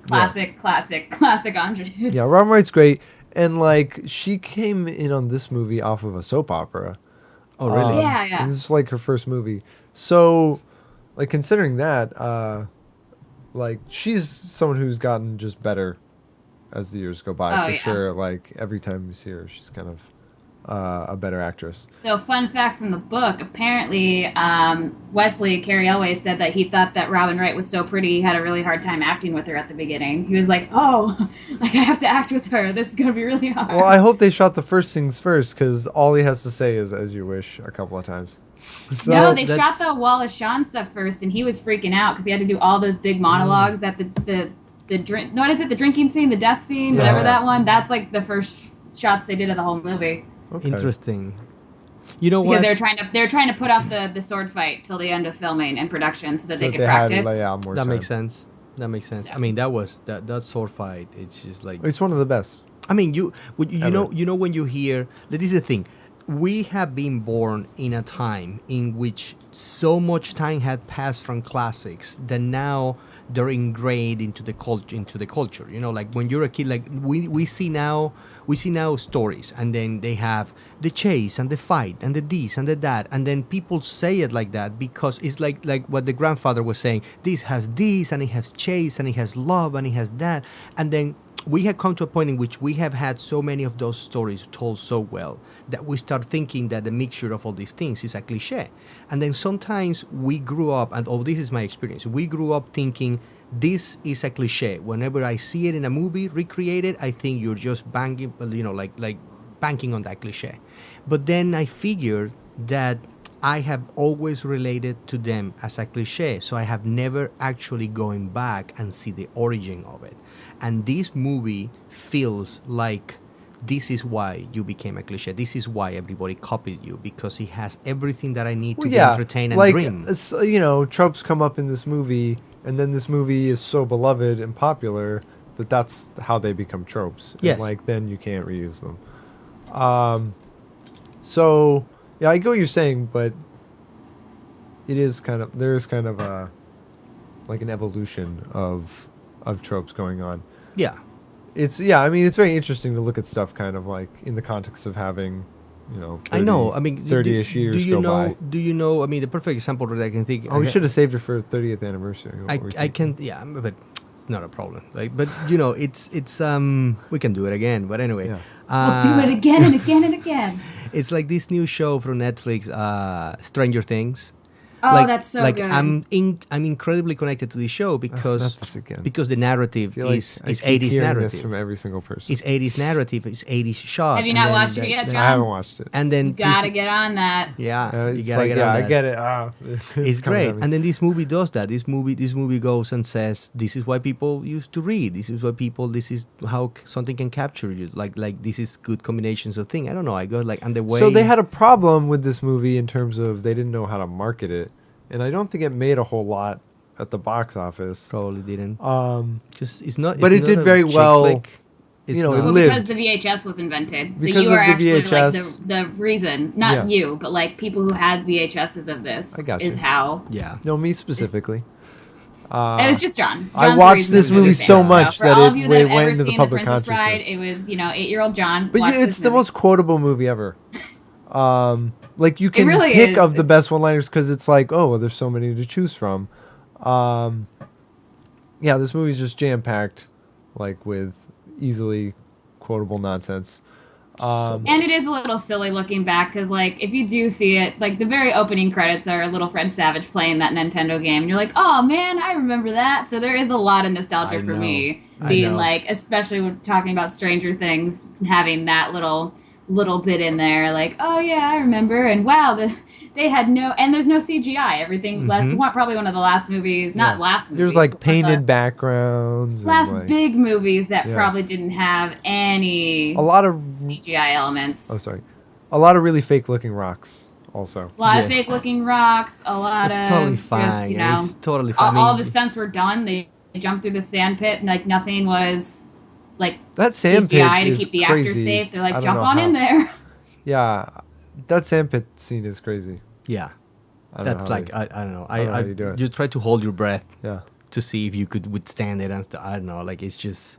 [SPEAKER 3] classic ingenue.
[SPEAKER 1] Yeah, Robin Wright's great, and like she came in on this movie off of a soap opera.
[SPEAKER 2] Oh, really?
[SPEAKER 3] Yeah.
[SPEAKER 1] And this is like her first movie. So, like considering that, like she's someone who's gotten just better as the years go by,
[SPEAKER 3] Oh,
[SPEAKER 1] for
[SPEAKER 3] yeah.
[SPEAKER 1] sure. Like every time we see her, she's kind of a better actress.
[SPEAKER 3] So, fun fact from the book, apparently Wesley Cary Elwes said that he thought that Robin Wright was so pretty he had a really hard time acting with her at the beginning. He was like, oh, like I have to act with her. This is going to be really hard.
[SPEAKER 1] Well, I hope they shot the first things first, because all he has to say is "as you wish" a couple of times. So,
[SPEAKER 3] no, they
[SPEAKER 2] that's-
[SPEAKER 3] shot the Wallace Shawn stuff first, and he was freaking out because he had to do all those big monologues at the drink. No, what is it? The drinking scene, the death scene,
[SPEAKER 1] Yeah.
[SPEAKER 3] whatever that one. That's like the first shots they did of the whole movie.
[SPEAKER 1] Okay.
[SPEAKER 2] Interesting. You know
[SPEAKER 3] Because
[SPEAKER 2] what?
[SPEAKER 3] they're trying to put off the sword fight till the end of filming and production so that they could
[SPEAKER 1] had
[SPEAKER 3] practice.
[SPEAKER 1] lay out more
[SPEAKER 2] That
[SPEAKER 1] time.
[SPEAKER 2] makes sense. That makes sense.
[SPEAKER 3] So-
[SPEAKER 2] I mean, that sword fight. It's just like
[SPEAKER 1] It's one of the best.
[SPEAKER 2] I mean, you
[SPEAKER 1] Ever.
[SPEAKER 2] know when you hear this is the thing. We have been born in a time in which so much time had passed from classics that now they're ingrained into the culture. You know, like when you're a kid, like we see now stories, and then they have the chase and the fight and the this and the that, and then people say it like that because it's like what the grandfather was saying. This has this, and it has chase, and it has love, and it has that, and then we have come to a point in which we have had so many of those stories told so well that we start thinking that the mixture of all these things is a cliche. And then sometimes we grew up, and this is my experience, we grew up thinking this is a cliche. Whenever I see it in a movie recreated, I think you're just banging, like banking on that cliche. But then I figured that I have always related to them as a cliche, so I have never actually going back and see the origin of it. And this movie feels like this is why you became a cliche. This is why everybody copied you, because it has everything that I need to be entertained and
[SPEAKER 1] like,
[SPEAKER 2] dream.
[SPEAKER 1] Tropes come up in this movie, and then this movie is so beloved and popular that's how they become tropes.
[SPEAKER 2] Yes.
[SPEAKER 1] And, then you can't reuse them. So, yeah, I get what you're saying, but there's kind of an evolution of tropes going on.
[SPEAKER 2] Yeah.
[SPEAKER 1] It's very interesting to look at stuff kind of like in the context of having, 30,
[SPEAKER 2] I know. I mean,
[SPEAKER 1] 30-ish years go by.
[SPEAKER 2] Do you know? I mean, the perfect example that I can think.
[SPEAKER 1] Oh, we should have saved it for 30th anniversary.
[SPEAKER 2] I can. Yeah, but it's not a problem. But it's we can do it again. But anyway,
[SPEAKER 1] Yeah.
[SPEAKER 3] We'll do it again and again and again.
[SPEAKER 2] It's like this new show from Netflix, Stranger Things.
[SPEAKER 3] Oh, that's so good.
[SPEAKER 2] I'm incredibly connected to this show
[SPEAKER 1] not
[SPEAKER 2] because
[SPEAKER 1] this again.
[SPEAKER 2] the narrative
[SPEAKER 1] I feel like
[SPEAKER 2] is
[SPEAKER 1] I keep
[SPEAKER 2] 80s
[SPEAKER 1] hearing
[SPEAKER 2] narrative.
[SPEAKER 1] this from every single person.
[SPEAKER 2] It's 80s narrative. It's 80s shot.
[SPEAKER 3] Have you
[SPEAKER 2] and
[SPEAKER 3] not
[SPEAKER 2] then
[SPEAKER 3] watched it
[SPEAKER 2] that-
[SPEAKER 3] yet,
[SPEAKER 2] that-
[SPEAKER 3] John?
[SPEAKER 1] I haven't watched it.
[SPEAKER 2] And then
[SPEAKER 3] You gotta
[SPEAKER 2] this-
[SPEAKER 3] get on that.
[SPEAKER 2] Yeah, you
[SPEAKER 1] It's
[SPEAKER 2] gotta
[SPEAKER 1] like,
[SPEAKER 2] get
[SPEAKER 1] yeah,
[SPEAKER 2] on
[SPEAKER 1] I
[SPEAKER 2] that.
[SPEAKER 1] get it.
[SPEAKER 2] It's
[SPEAKER 1] coming
[SPEAKER 2] great.
[SPEAKER 1] at me.
[SPEAKER 2] And then this movie does that. This movie goes and says, this is why people used to read. This is this is how something can capture you. Like this is good combinations of things. I don't know. I go and the way.
[SPEAKER 1] So they had a problem with this movie in terms of they didn't know how to market it, and I don't think it made a whole lot at the box office.
[SPEAKER 2] probably didn't. Just it's not.
[SPEAKER 1] But
[SPEAKER 2] it's
[SPEAKER 1] it did
[SPEAKER 2] not a
[SPEAKER 1] very
[SPEAKER 2] chick
[SPEAKER 1] well,
[SPEAKER 2] flick. It's
[SPEAKER 1] you know, it
[SPEAKER 2] not-
[SPEAKER 1] lived.
[SPEAKER 3] Because the VHS was invented. So
[SPEAKER 1] Because
[SPEAKER 3] you
[SPEAKER 1] of
[SPEAKER 3] are
[SPEAKER 1] the
[SPEAKER 3] actually
[SPEAKER 1] VHS.
[SPEAKER 3] the reason, not
[SPEAKER 1] Yeah.
[SPEAKER 3] you, but people who had VHSs of this
[SPEAKER 1] I got
[SPEAKER 3] is
[SPEAKER 1] you.
[SPEAKER 3] how.
[SPEAKER 2] Yeah.
[SPEAKER 1] No, me specifically.
[SPEAKER 3] It was just John.
[SPEAKER 1] I
[SPEAKER 3] John's the
[SPEAKER 1] watched
[SPEAKER 3] reason
[SPEAKER 1] this
[SPEAKER 3] the movie
[SPEAKER 1] movie so
[SPEAKER 3] famous.
[SPEAKER 1] much
[SPEAKER 3] for
[SPEAKER 1] that
[SPEAKER 3] all
[SPEAKER 1] it
[SPEAKER 3] of you
[SPEAKER 1] went
[SPEAKER 3] that have ever
[SPEAKER 1] into the
[SPEAKER 3] seen
[SPEAKER 1] public
[SPEAKER 3] Princess Bride,
[SPEAKER 1] consciousness.
[SPEAKER 3] it was 8-year-old John.
[SPEAKER 1] But
[SPEAKER 3] watched
[SPEAKER 1] it's
[SPEAKER 3] this
[SPEAKER 1] the
[SPEAKER 3] movie.
[SPEAKER 1] most quotable movie ever. You can
[SPEAKER 3] really
[SPEAKER 1] pick
[SPEAKER 3] is.
[SPEAKER 1] of the best one-liners because it's like, oh, well, there's so many to choose from. Yeah, this movie's just jam-packed, with easily quotable nonsense.
[SPEAKER 3] And it is a little silly looking back because, if you do see it, the very opening credits are little Fred Savage playing that Nintendo game. And you're like, oh, man, I remember that. So there is a lot of nostalgia
[SPEAKER 2] I
[SPEAKER 3] for
[SPEAKER 2] know.
[SPEAKER 3] me
[SPEAKER 2] I
[SPEAKER 3] being
[SPEAKER 2] know.
[SPEAKER 3] especially when talking about Stranger Things, having that little bit in there. Oh, yeah, I remember. And wow, they had and there's no CGI. Everything, that's probably one of the last movies, not
[SPEAKER 1] Yeah.
[SPEAKER 3] last movies.
[SPEAKER 1] There's
[SPEAKER 3] but one of
[SPEAKER 1] painted
[SPEAKER 3] the
[SPEAKER 1] backgrounds. and,
[SPEAKER 3] last big movies that
[SPEAKER 1] Yeah.
[SPEAKER 3] probably didn't have any
[SPEAKER 1] a lot of
[SPEAKER 3] CGI elements.
[SPEAKER 1] oh sorry, a lot of really fake-looking rocks. Also,
[SPEAKER 3] A lot of
[SPEAKER 2] Yeah.
[SPEAKER 3] fake looking rocks, a lot
[SPEAKER 2] It's
[SPEAKER 3] of
[SPEAKER 2] totally
[SPEAKER 3] just,
[SPEAKER 2] fine. It's totally fine.
[SPEAKER 3] all the stunts were done. They jumped through the sand pit and nothing was
[SPEAKER 1] that sand pit
[SPEAKER 3] CGI to
[SPEAKER 1] is
[SPEAKER 3] keep the
[SPEAKER 1] crazy.
[SPEAKER 3] actors safe. They're
[SPEAKER 1] I don't
[SPEAKER 3] jump
[SPEAKER 1] know
[SPEAKER 3] on in
[SPEAKER 1] how.
[SPEAKER 3] there.
[SPEAKER 1] Yeah, that sand pit scene is crazy.
[SPEAKER 2] Yeah.
[SPEAKER 1] I don't know
[SPEAKER 2] That's
[SPEAKER 1] how
[SPEAKER 2] I don't know.
[SPEAKER 1] I don't know how you do it.
[SPEAKER 2] You try to hold your breath
[SPEAKER 1] Yeah.
[SPEAKER 2] to see if you could withstand it and stuff. I don't know. It's just.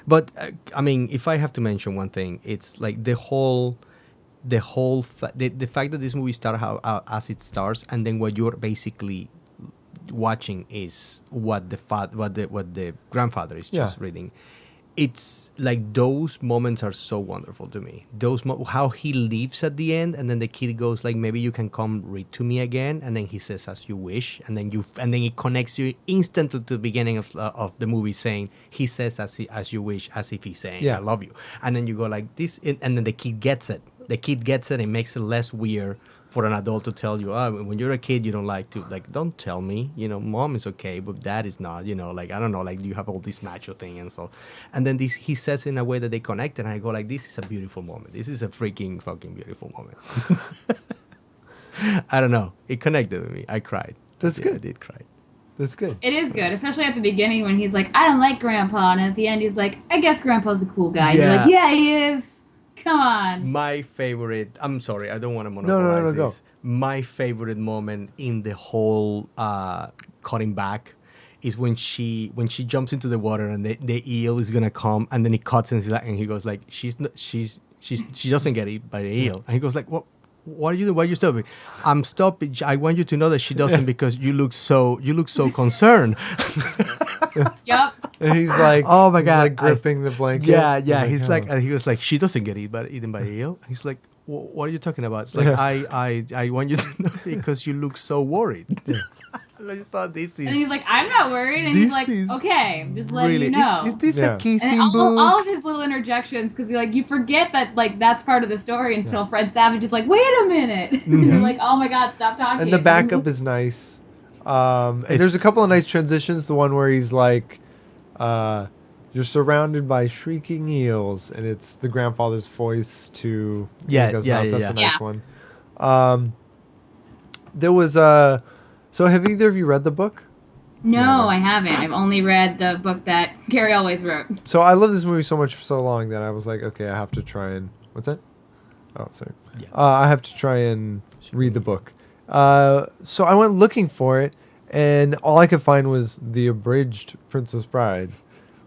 [SPEAKER 2] But if I have to mention one thing, it's the fact that this movie started as it starts, and then what you're basically watching is what the grandfather is just reading. It's those moments are so wonderful to me. How he leaves at the end, and then the kid goes maybe you can come read to me again, and then he says as you wish, and then it connects you instantly to the beginning of the movie, saying he says as you wish, as if he's saying I love you, and then you go this, and then the kid gets it. The kid gets it. It makes it less weird for an adult to tell you, when you're a kid, you don't like to, like, don't tell me, mom is okay, but dad is not, like, I don't know, like, you have all this macho thing and so. And then he says in a way that they connect, and I go like, this is a beautiful moment. This is a freaking fucking beautiful moment. I don't know. It connected with me. I cried.
[SPEAKER 1] That's good.
[SPEAKER 2] I did cry.
[SPEAKER 1] That's good.
[SPEAKER 3] It is good, especially at the beginning when he's like, I don't like Grandpa, and at the end he's like, I guess Grandpa's a cool guy.
[SPEAKER 2] Yeah.
[SPEAKER 3] You're like, yeah, he is. Come on.
[SPEAKER 2] My favorite. I'm sorry, I don't want to monopolize
[SPEAKER 1] No,
[SPEAKER 2] this.
[SPEAKER 1] go.
[SPEAKER 2] My favorite moment in the whole cutting back is when she jumps into the water and the eel is gonna come, and then he cuts and he goes like, she doesn't get it by the eel, and he goes like, what are you doing? Why are you stopping? I'm stopping. I want you to know that she doesn't because you look so concerned.
[SPEAKER 3] Yep.
[SPEAKER 1] And he's like,
[SPEAKER 2] oh my God,
[SPEAKER 1] like gripping the blanket.
[SPEAKER 2] Yeah. He's
[SPEAKER 1] "Oh."
[SPEAKER 2] like, he was like, she doesn't get eaten by the eel. He's like, what are you talking about? It's like, I want you to know because you look so worried. I thought this is.
[SPEAKER 3] And he's like, I'm not worried. And he's like, okay, I'm just letting you know.
[SPEAKER 2] Is this
[SPEAKER 1] Yeah.
[SPEAKER 2] a kissing
[SPEAKER 3] And
[SPEAKER 2] book?
[SPEAKER 3] all of his little interjections, because you forget that that's part of the story until Fred Savage is like, wait a minute. And you're like, oh my God, stop talking.
[SPEAKER 1] And the backup is nice. And there's a couple of nice transitions. The one where he's like, you're surrounded by shrieking eels, and it's the grandfather's voice to Ringo's mouth. That's a nice one. There was so have either of you read the book?
[SPEAKER 3] No, I haven't. I've only read the book that Gary always wrote.
[SPEAKER 1] So I love this movie so much for so long that I was like, okay, I have to try and what's that? Oh, sorry.
[SPEAKER 2] Yeah.
[SPEAKER 1] I have to try and read the book. So I went looking for it, and all I could find was the abridged Princess Bride,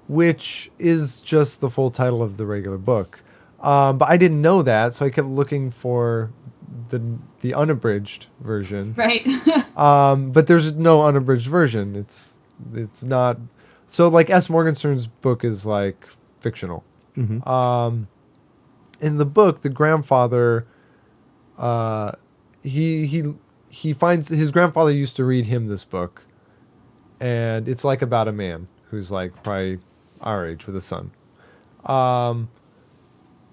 [SPEAKER 1] which is just the full title of the regular book. But I didn't know that, so I kept looking for the unabridged version.
[SPEAKER 3] Right.
[SPEAKER 1] But there's no unabridged version. It's not. So like S. Morgenstern's book is like fictional.
[SPEAKER 2] Mm-hmm.
[SPEAKER 1] In the book, the grandfather, he finds his grandfather used to read him this book, and it's like about a man who's like probably our age with a son,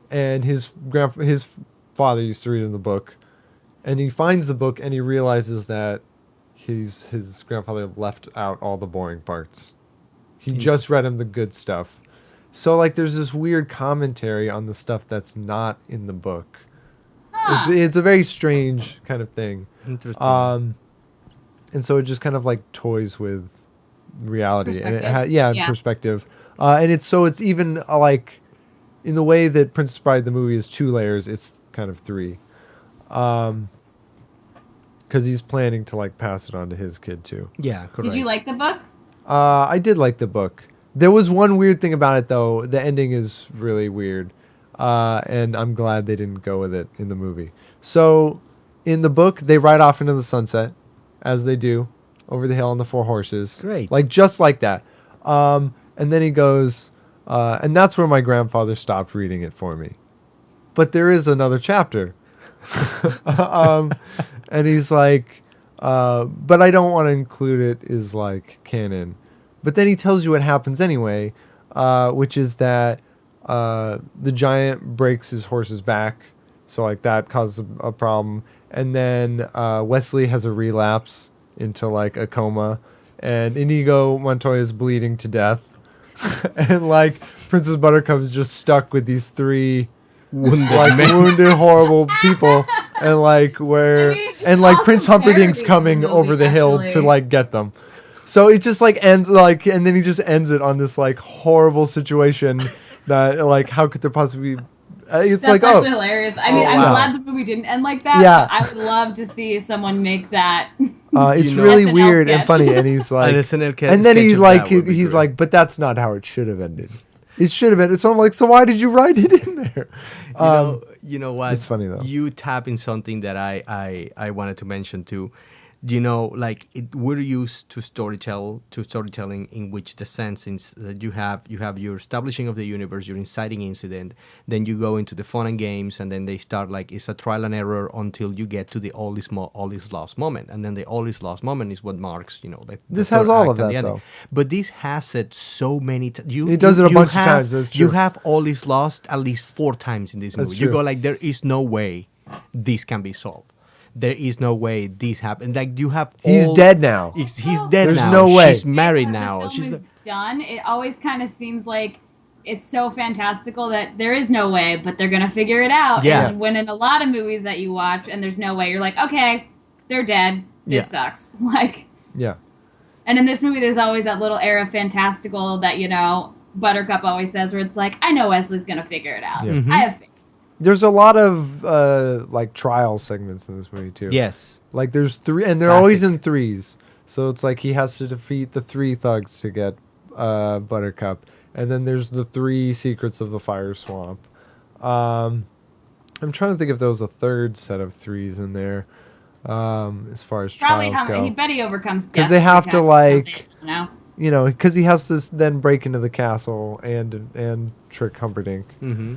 [SPEAKER 1] and his father used to read him the book, and he finds the book and he realizes that his grandfather left out all the boring parts. He just read him the good stuff. So like there's this weird commentary on the stuff that's not in the book.
[SPEAKER 3] Huh.
[SPEAKER 1] It's a very strange kind of thing.
[SPEAKER 2] Interesting.
[SPEAKER 1] And so it just kind of like toys with reality and
[SPEAKER 3] Perspective.
[SPEAKER 1] perspective. And it's even like in the way that Princess Bride the movie is 2 layers, it's kind of 3. Because he's planning to like pass it on to his kid too.
[SPEAKER 2] Yeah, correct.
[SPEAKER 3] Did you like the book?
[SPEAKER 1] I did like the book. There was one weird thing about it though. The ending is really weird. And I'm glad they didn't go with it in the movie. So in the book, they ride off into the sunset, as they do, over the hill on the 4 horses.
[SPEAKER 2] Great.
[SPEAKER 1] Like just like that. And then he goes, and that's where my grandfather stopped reading it for me. But there is another chapter. And he's like, but I don't want to include it as like canon. But then he tells you what happens anyway, which is that the giant breaks his horse's back. So like that causes a problem. And then Wesley has a relapse into like a coma. And Inigo Montoya is bleeding to death. And like Princess Buttercup is just stuck with these 3 wounded horrible people. And like Prince Humperdinck's coming over the hill to like get them. So it just like ends like, and then he just ends it on this like horrible situation that like how could there possibly be? It's
[SPEAKER 3] That's
[SPEAKER 1] like
[SPEAKER 3] actually hilarious. I mean, I'm
[SPEAKER 1] wow.
[SPEAKER 3] glad the movie didn't end like that.
[SPEAKER 1] Yeah.
[SPEAKER 3] But I would love to see someone make that.
[SPEAKER 1] It's
[SPEAKER 2] You know-
[SPEAKER 1] really
[SPEAKER 3] SNL
[SPEAKER 1] weird and
[SPEAKER 3] sketch.
[SPEAKER 1] funny, and he's like,
[SPEAKER 2] An SNL
[SPEAKER 1] and then
[SPEAKER 2] sketch
[SPEAKER 1] he's
[SPEAKER 2] of
[SPEAKER 1] like,
[SPEAKER 2] that would be
[SPEAKER 1] he's
[SPEAKER 2] great.
[SPEAKER 1] like, but that's not how it should have ended. It should have ended. So I'm like, so why did you write it in there?
[SPEAKER 2] You know what?
[SPEAKER 1] it's funny, though.
[SPEAKER 2] You tap in something that I wanted to mention too. You know, like we're used to storytelling in which the sense is that you have your establishing of the universe, your inciting incident, then you go into the fun and games, and then they start like it's a trial and error until you get to the all is lost moment, and then the all is lost moment is what marks
[SPEAKER 1] This
[SPEAKER 2] the
[SPEAKER 1] has
[SPEAKER 2] third
[SPEAKER 1] all
[SPEAKER 2] act
[SPEAKER 1] of
[SPEAKER 2] and
[SPEAKER 1] that,
[SPEAKER 2] the ending.
[SPEAKER 1] though.
[SPEAKER 2] But this has it so many times.
[SPEAKER 1] It does it a bunch of times, that's true.
[SPEAKER 2] You have all is lost at least 4 times in this
[SPEAKER 1] That's
[SPEAKER 2] movie. You
[SPEAKER 1] true.
[SPEAKER 2] go like there is no way this can be solved. there is no way this happened. Like you have,
[SPEAKER 1] He's dead now.
[SPEAKER 2] He's
[SPEAKER 3] Well,
[SPEAKER 2] dead
[SPEAKER 1] There's
[SPEAKER 2] now.
[SPEAKER 1] no way.
[SPEAKER 2] She's married
[SPEAKER 3] When
[SPEAKER 2] now.
[SPEAKER 3] The
[SPEAKER 2] She's
[SPEAKER 3] film is done. It always kind of seems like it's so fantastical that there is no way, but they're gonna figure it out.
[SPEAKER 2] Yeah.
[SPEAKER 3] And when in a lot of movies that you watch and there's no way, you're like, okay, they're dead. This sucks. Like,
[SPEAKER 1] Yeah.
[SPEAKER 3] and in this movie, there's always that little air of fantastical that Buttercup always says, where it's like, I know Wesley's gonna figure it out.
[SPEAKER 1] Yeah.
[SPEAKER 2] Mhm.
[SPEAKER 3] I have faith.
[SPEAKER 1] There's a lot of like trial segments in this movie too.
[SPEAKER 2] yes.
[SPEAKER 1] Like there's 3, and they're
[SPEAKER 2] Classic.
[SPEAKER 1] always in threes. So it's like he has to defeat the 3 thugs to get Buttercup, and then there's the 3 secrets of the fire swamp. I'm trying to think if there was a third set of 3s in there, as far as
[SPEAKER 3] Probably
[SPEAKER 1] trials
[SPEAKER 3] he
[SPEAKER 1] go.
[SPEAKER 3] bet he overcomes death.
[SPEAKER 1] Because they have to
[SPEAKER 3] protect
[SPEAKER 1] like,
[SPEAKER 3] something, you know?
[SPEAKER 1] you know, because he has to then break into the castle and trick Humperdinck.
[SPEAKER 2] Mm-hmm.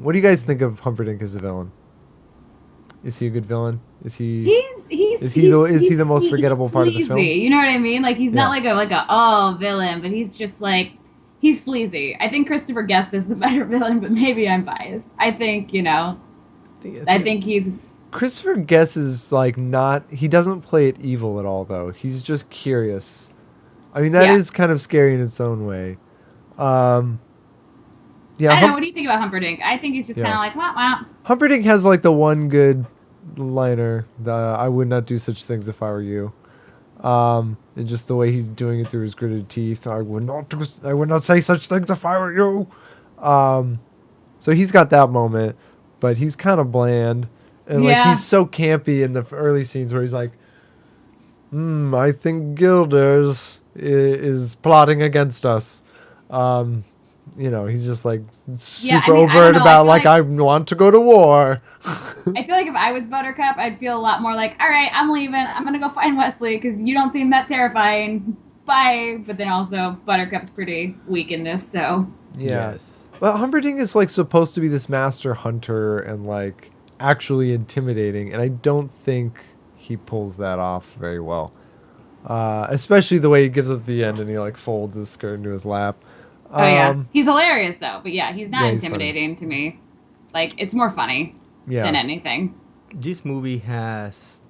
[SPEAKER 1] What do you guys think of Humperdinck as a villain? Is he a good villain? Is he? Is he the most forgettable part of the film?
[SPEAKER 3] You know what I mean? Like he's not
[SPEAKER 1] Yeah.
[SPEAKER 3] like a villain, but he's just like he's sleazy. I think Christopher Guest is the better villain, but maybe I'm biased. I think I think he's
[SPEAKER 1] Christopher Guest is like not. He doesn't play it evil at all, though. He's just curious. I mean, that is kind of scary in its own way. Yeah,
[SPEAKER 3] I don't know. What do you think about Humperdinck? I think he's just kind of like wah wah.
[SPEAKER 1] Humperdinck has like the one good liner. I would not do such things if I were you. And just the way he's doing it through his gritted teeth. I would not say such things if I were you. So he's got that moment, but he's kind of bland, and like he's so campy in the early scenes where he's like, I think Gilders is plotting against us. You know, he's just like super overt about like I want to go to war.
[SPEAKER 3] I feel like if I was Buttercup, I'd feel a lot more like, all right, I'm leaving. I'm gonna go find Wesley because you don't seem that terrifying. Bye. But then also Buttercup's pretty weak in this, so
[SPEAKER 1] Yeah.
[SPEAKER 2] Yes.
[SPEAKER 1] Well, Humperdinck is like supposed to be this master hunter and like actually intimidating, and I don't think he pulls that off very well. Especially the way he gives up at the end and he like folds his skirt into his lap.
[SPEAKER 3] he's hilarious though. But yeah, he's not
[SPEAKER 1] he's
[SPEAKER 3] intimidating to me. Like it's more funny than anything.
[SPEAKER 2] This movie has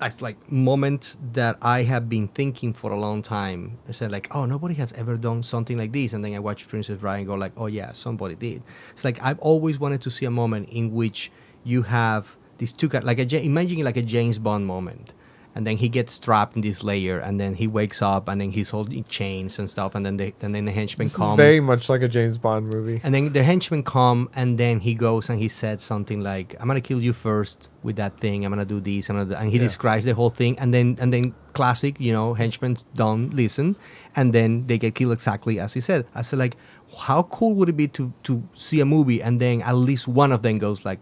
[SPEAKER 2] it's like moments that I have been thinking for a long time. I said like, oh, nobody has ever done something like this, and then I watch Princess Bride and go like, oh yeah, somebody did. It's like I've always wanted to see a moment in which you have these two guys, like imagine like a James Bond moment. And then he gets trapped in this layer, and then he wakes up, and then he's holding chains and stuff, and then the henchmen
[SPEAKER 1] This
[SPEAKER 2] come.
[SPEAKER 1] is very much like a James Bond movie.
[SPEAKER 2] And then the henchmen come, and then he goes and he said something like, "I'm gonna kill you first with that thing. I'm gonna do this." And he describes the whole thing, and then classic, henchmen don't listen, and then they get killed exactly as he said. I said like, how cool would it be to see a movie, and then at least one of them goes like,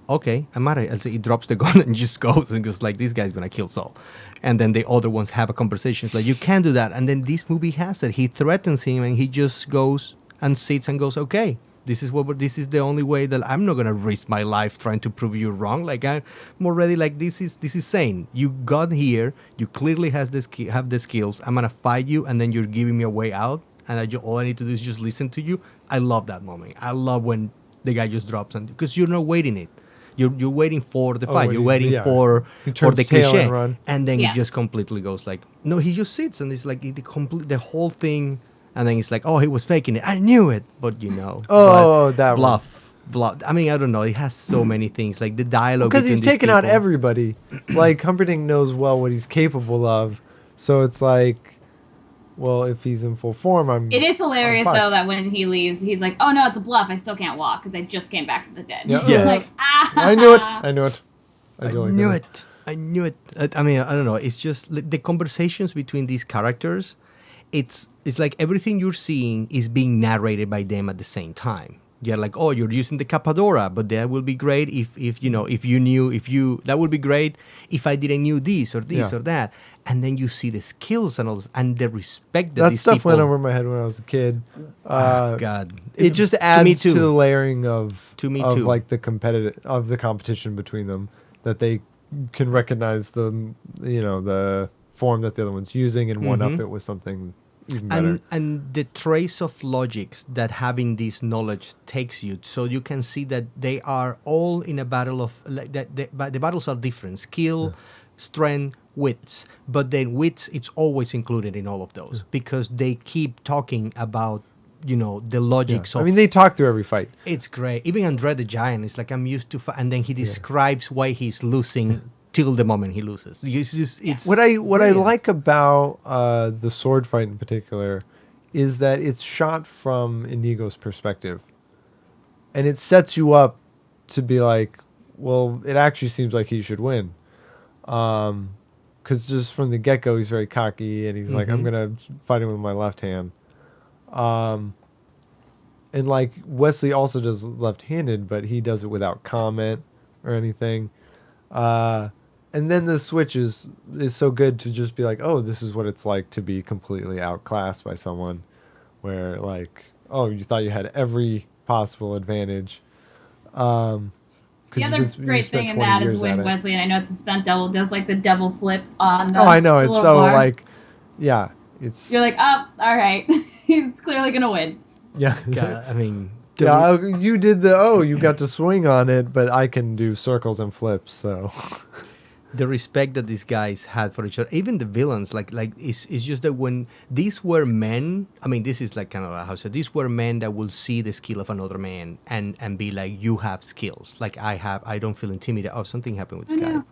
[SPEAKER 2] okay, I'm at it. He drops the gun and just goes and goes like, this guy's gonna kill Saul. And then the other ones have a conversation. It's like, you can't do that. And then this movie has that. He threatens him and he just goes and sits and goes, okay, this is the only way that I'm not gonna risk my life trying to prove you wrong. Like I'm already like, this is sane. You got here. You clearly have the skills. I'm gonna fight you, and then you're giving me a way out. And all I need to do is just listen to you. I love that moment. I love when the guy just drops, and because you're not waiting it. You're waiting for the fight. You're waiting for the cliche, and then it just completely goes like, no. He just sits and it's like the whole thing, and then it's like, oh, he was faking it. I knew it, but
[SPEAKER 1] that
[SPEAKER 2] bluff. I mean, I don't know. It has so many things like the dialogue
[SPEAKER 1] because he's taking out everybody. Like Humperdinck knows well what he's capable of, so it's like, well, if he's in full form,
[SPEAKER 3] It is hilarious though that when he leaves, he's like, "Oh no, it's a bluff. I still can't walk because I just came back from the dead."
[SPEAKER 1] Yeah.
[SPEAKER 3] Like,
[SPEAKER 1] I knew it. I knew
[SPEAKER 2] it. I mean, I don't know. It's just the conversations between these characters. It's like everything you're seeing is being narrated by them at the same time. You're like, oh, you're using the Capadora, but that would be great if that would be great if I didn't knew this or this or that. And then you see the skills and all this, and the respect that
[SPEAKER 1] that
[SPEAKER 2] these
[SPEAKER 1] stuff
[SPEAKER 2] people...
[SPEAKER 1] went over my head when I was a kid.
[SPEAKER 2] God,
[SPEAKER 1] it just adds to the layering of like the competition between them, that they can recognize the form that the other one's using and one up it with something even better.
[SPEAKER 2] And the trace of logics that having this knowledge takes you, so you can see that they are all in a battle of like that. The battles are different: skill, strength, wits. But then wits, it's always included in all of those because they keep talking about the logics of.
[SPEAKER 1] I mean, they talk through every fight.
[SPEAKER 2] It's great. Even Andre the Giant is like, I'm used to, and then he describes why he's losing till the moment he loses. It's
[SPEAKER 1] What I
[SPEAKER 2] brilliant.
[SPEAKER 1] like about the sword fight in particular is that it's shot from Inigo's perspective, and it sets you up to be like, well, it actually seems like he should win, because just from the get go he's very cocky and he's like, I'm gonna fight him with my left hand, and like Wesley also does left-handed, but he does it without comment or anything. And then the switch is so good to just be like, oh, this is what it's like to be completely outclassed by someone, where like, oh, you thought you had every possible advantage.
[SPEAKER 3] The other great thing in that is when Wesley, and I know it's a stunt double, does like the double flip on the.
[SPEAKER 1] Oh, I know, it's
[SPEAKER 3] little
[SPEAKER 1] so
[SPEAKER 3] bar.
[SPEAKER 1] like, yeah, it's.
[SPEAKER 3] You're like, oh, all right, he's clearly gonna win.
[SPEAKER 1] Yeah.
[SPEAKER 2] God, I mean,
[SPEAKER 1] Yeah, you did you got to swing on it, but I can do circles and flips, so.
[SPEAKER 2] the respect that these guys had for each other, even the villains, like it's just that when these were men, I mean, this is like kind of how so these were men that will see the skill of another man and be like, you have skills, like I don't feel intimidated. Oh, something happened with this guy.
[SPEAKER 3] No.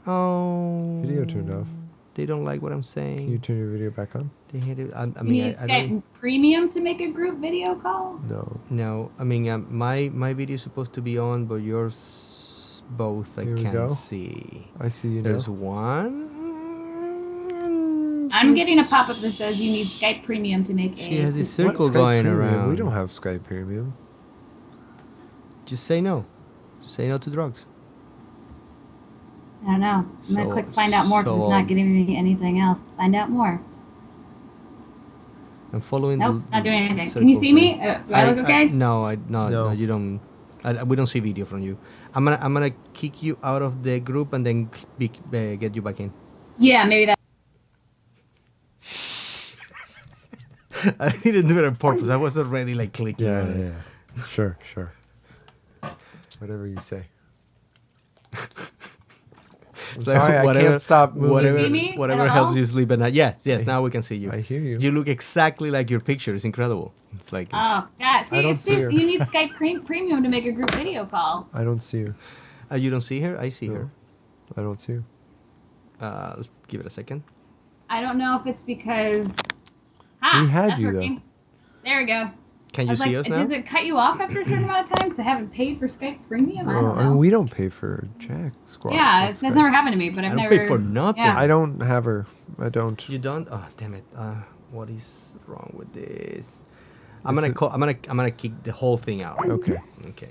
[SPEAKER 2] Oh,
[SPEAKER 1] Video turned off.
[SPEAKER 2] They don't like what I'm saying.
[SPEAKER 1] Can you turn your video back on?
[SPEAKER 2] They hate it. I
[SPEAKER 3] You
[SPEAKER 2] mean,
[SPEAKER 3] need
[SPEAKER 2] I
[SPEAKER 3] Skype
[SPEAKER 2] don't,
[SPEAKER 3] Premium to make a group video call.
[SPEAKER 1] No.
[SPEAKER 2] I mean, my video is supposed to be on, but yours both I
[SPEAKER 1] Here we go.
[SPEAKER 2] can't see.
[SPEAKER 1] I see you
[SPEAKER 2] There's
[SPEAKER 1] now.
[SPEAKER 2] one.
[SPEAKER 3] I'm getting a pop-up that says you need Skype Premium to make
[SPEAKER 2] She has
[SPEAKER 3] a.
[SPEAKER 2] this
[SPEAKER 1] What
[SPEAKER 2] circle
[SPEAKER 1] Skype
[SPEAKER 2] going
[SPEAKER 1] Premium?
[SPEAKER 2] around.
[SPEAKER 1] We don't have Skype Premium.
[SPEAKER 2] Just say no. Say no to drugs.
[SPEAKER 3] I don't know. I'm gonna
[SPEAKER 2] So-
[SPEAKER 3] click find out more because
[SPEAKER 2] so,
[SPEAKER 3] it's not giving me anything else. Find out more.
[SPEAKER 2] I'm following
[SPEAKER 3] Nope,
[SPEAKER 2] the.
[SPEAKER 3] it's not doing anything.
[SPEAKER 2] circle
[SPEAKER 3] Can you see me?
[SPEAKER 2] thing.
[SPEAKER 3] Do I look okay?
[SPEAKER 2] No,
[SPEAKER 1] No.
[SPEAKER 2] no, you don't. We don't see video from you. I'm gonna kick you out of the group and then get you back in.
[SPEAKER 3] Yeah, maybe that.
[SPEAKER 2] I didn't do it on purpose. I was already like clicking.
[SPEAKER 1] Yeah,
[SPEAKER 2] on it.
[SPEAKER 1] yeah. Sure. Whatever you say. I'm
[SPEAKER 2] So
[SPEAKER 1] sorry, I can't stop moving.
[SPEAKER 2] Whatever,
[SPEAKER 3] You see me
[SPEAKER 2] whatever
[SPEAKER 3] at
[SPEAKER 2] helps
[SPEAKER 3] all?
[SPEAKER 2] you sleep at night. Yes, now we can see you.
[SPEAKER 1] I hear you.
[SPEAKER 2] You look exactly like your picture. It's incredible. It's like
[SPEAKER 3] Oh, God. See,
[SPEAKER 1] I don't
[SPEAKER 3] it's
[SPEAKER 1] see
[SPEAKER 3] just,
[SPEAKER 1] her.
[SPEAKER 3] you need Skype Premium to make a group video call.
[SPEAKER 1] I don't see you.
[SPEAKER 2] you don't see her. I see
[SPEAKER 1] No.
[SPEAKER 2] her.
[SPEAKER 1] I don't see you.
[SPEAKER 2] Let's give it a second.
[SPEAKER 3] I don't know if it's because.
[SPEAKER 1] We had
[SPEAKER 3] that's
[SPEAKER 1] you, though.
[SPEAKER 3] working. There we go.
[SPEAKER 2] Can
[SPEAKER 3] I
[SPEAKER 2] you
[SPEAKER 3] was
[SPEAKER 2] see
[SPEAKER 3] like,
[SPEAKER 2] us now?
[SPEAKER 3] does it cut you off after a certain amount of time? Because I haven't paid for Skype Premium. I don't
[SPEAKER 1] I
[SPEAKER 3] know.
[SPEAKER 1] mean, we don't pay for Jack Squad.
[SPEAKER 3] Yeah,
[SPEAKER 1] That's
[SPEAKER 3] that's
[SPEAKER 1] great.
[SPEAKER 3] never happened to me, but I've
[SPEAKER 2] I don't
[SPEAKER 3] never.
[SPEAKER 2] pay for nothing.
[SPEAKER 3] Yeah.
[SPEAKER 1] I don't have her. I don't.
[SPEAKER 2] You don't? Oh, damn it! What is wrong with this? I'm
[SPEAKER 1] Is
[SPEAKER 2] gonna
[SPEAKER 1] it-
[SPEAKER 2] call. I'm gonna kick the whole thing out.
[SPEAKER 1] Okay.
[SPEAKER 2] Okay.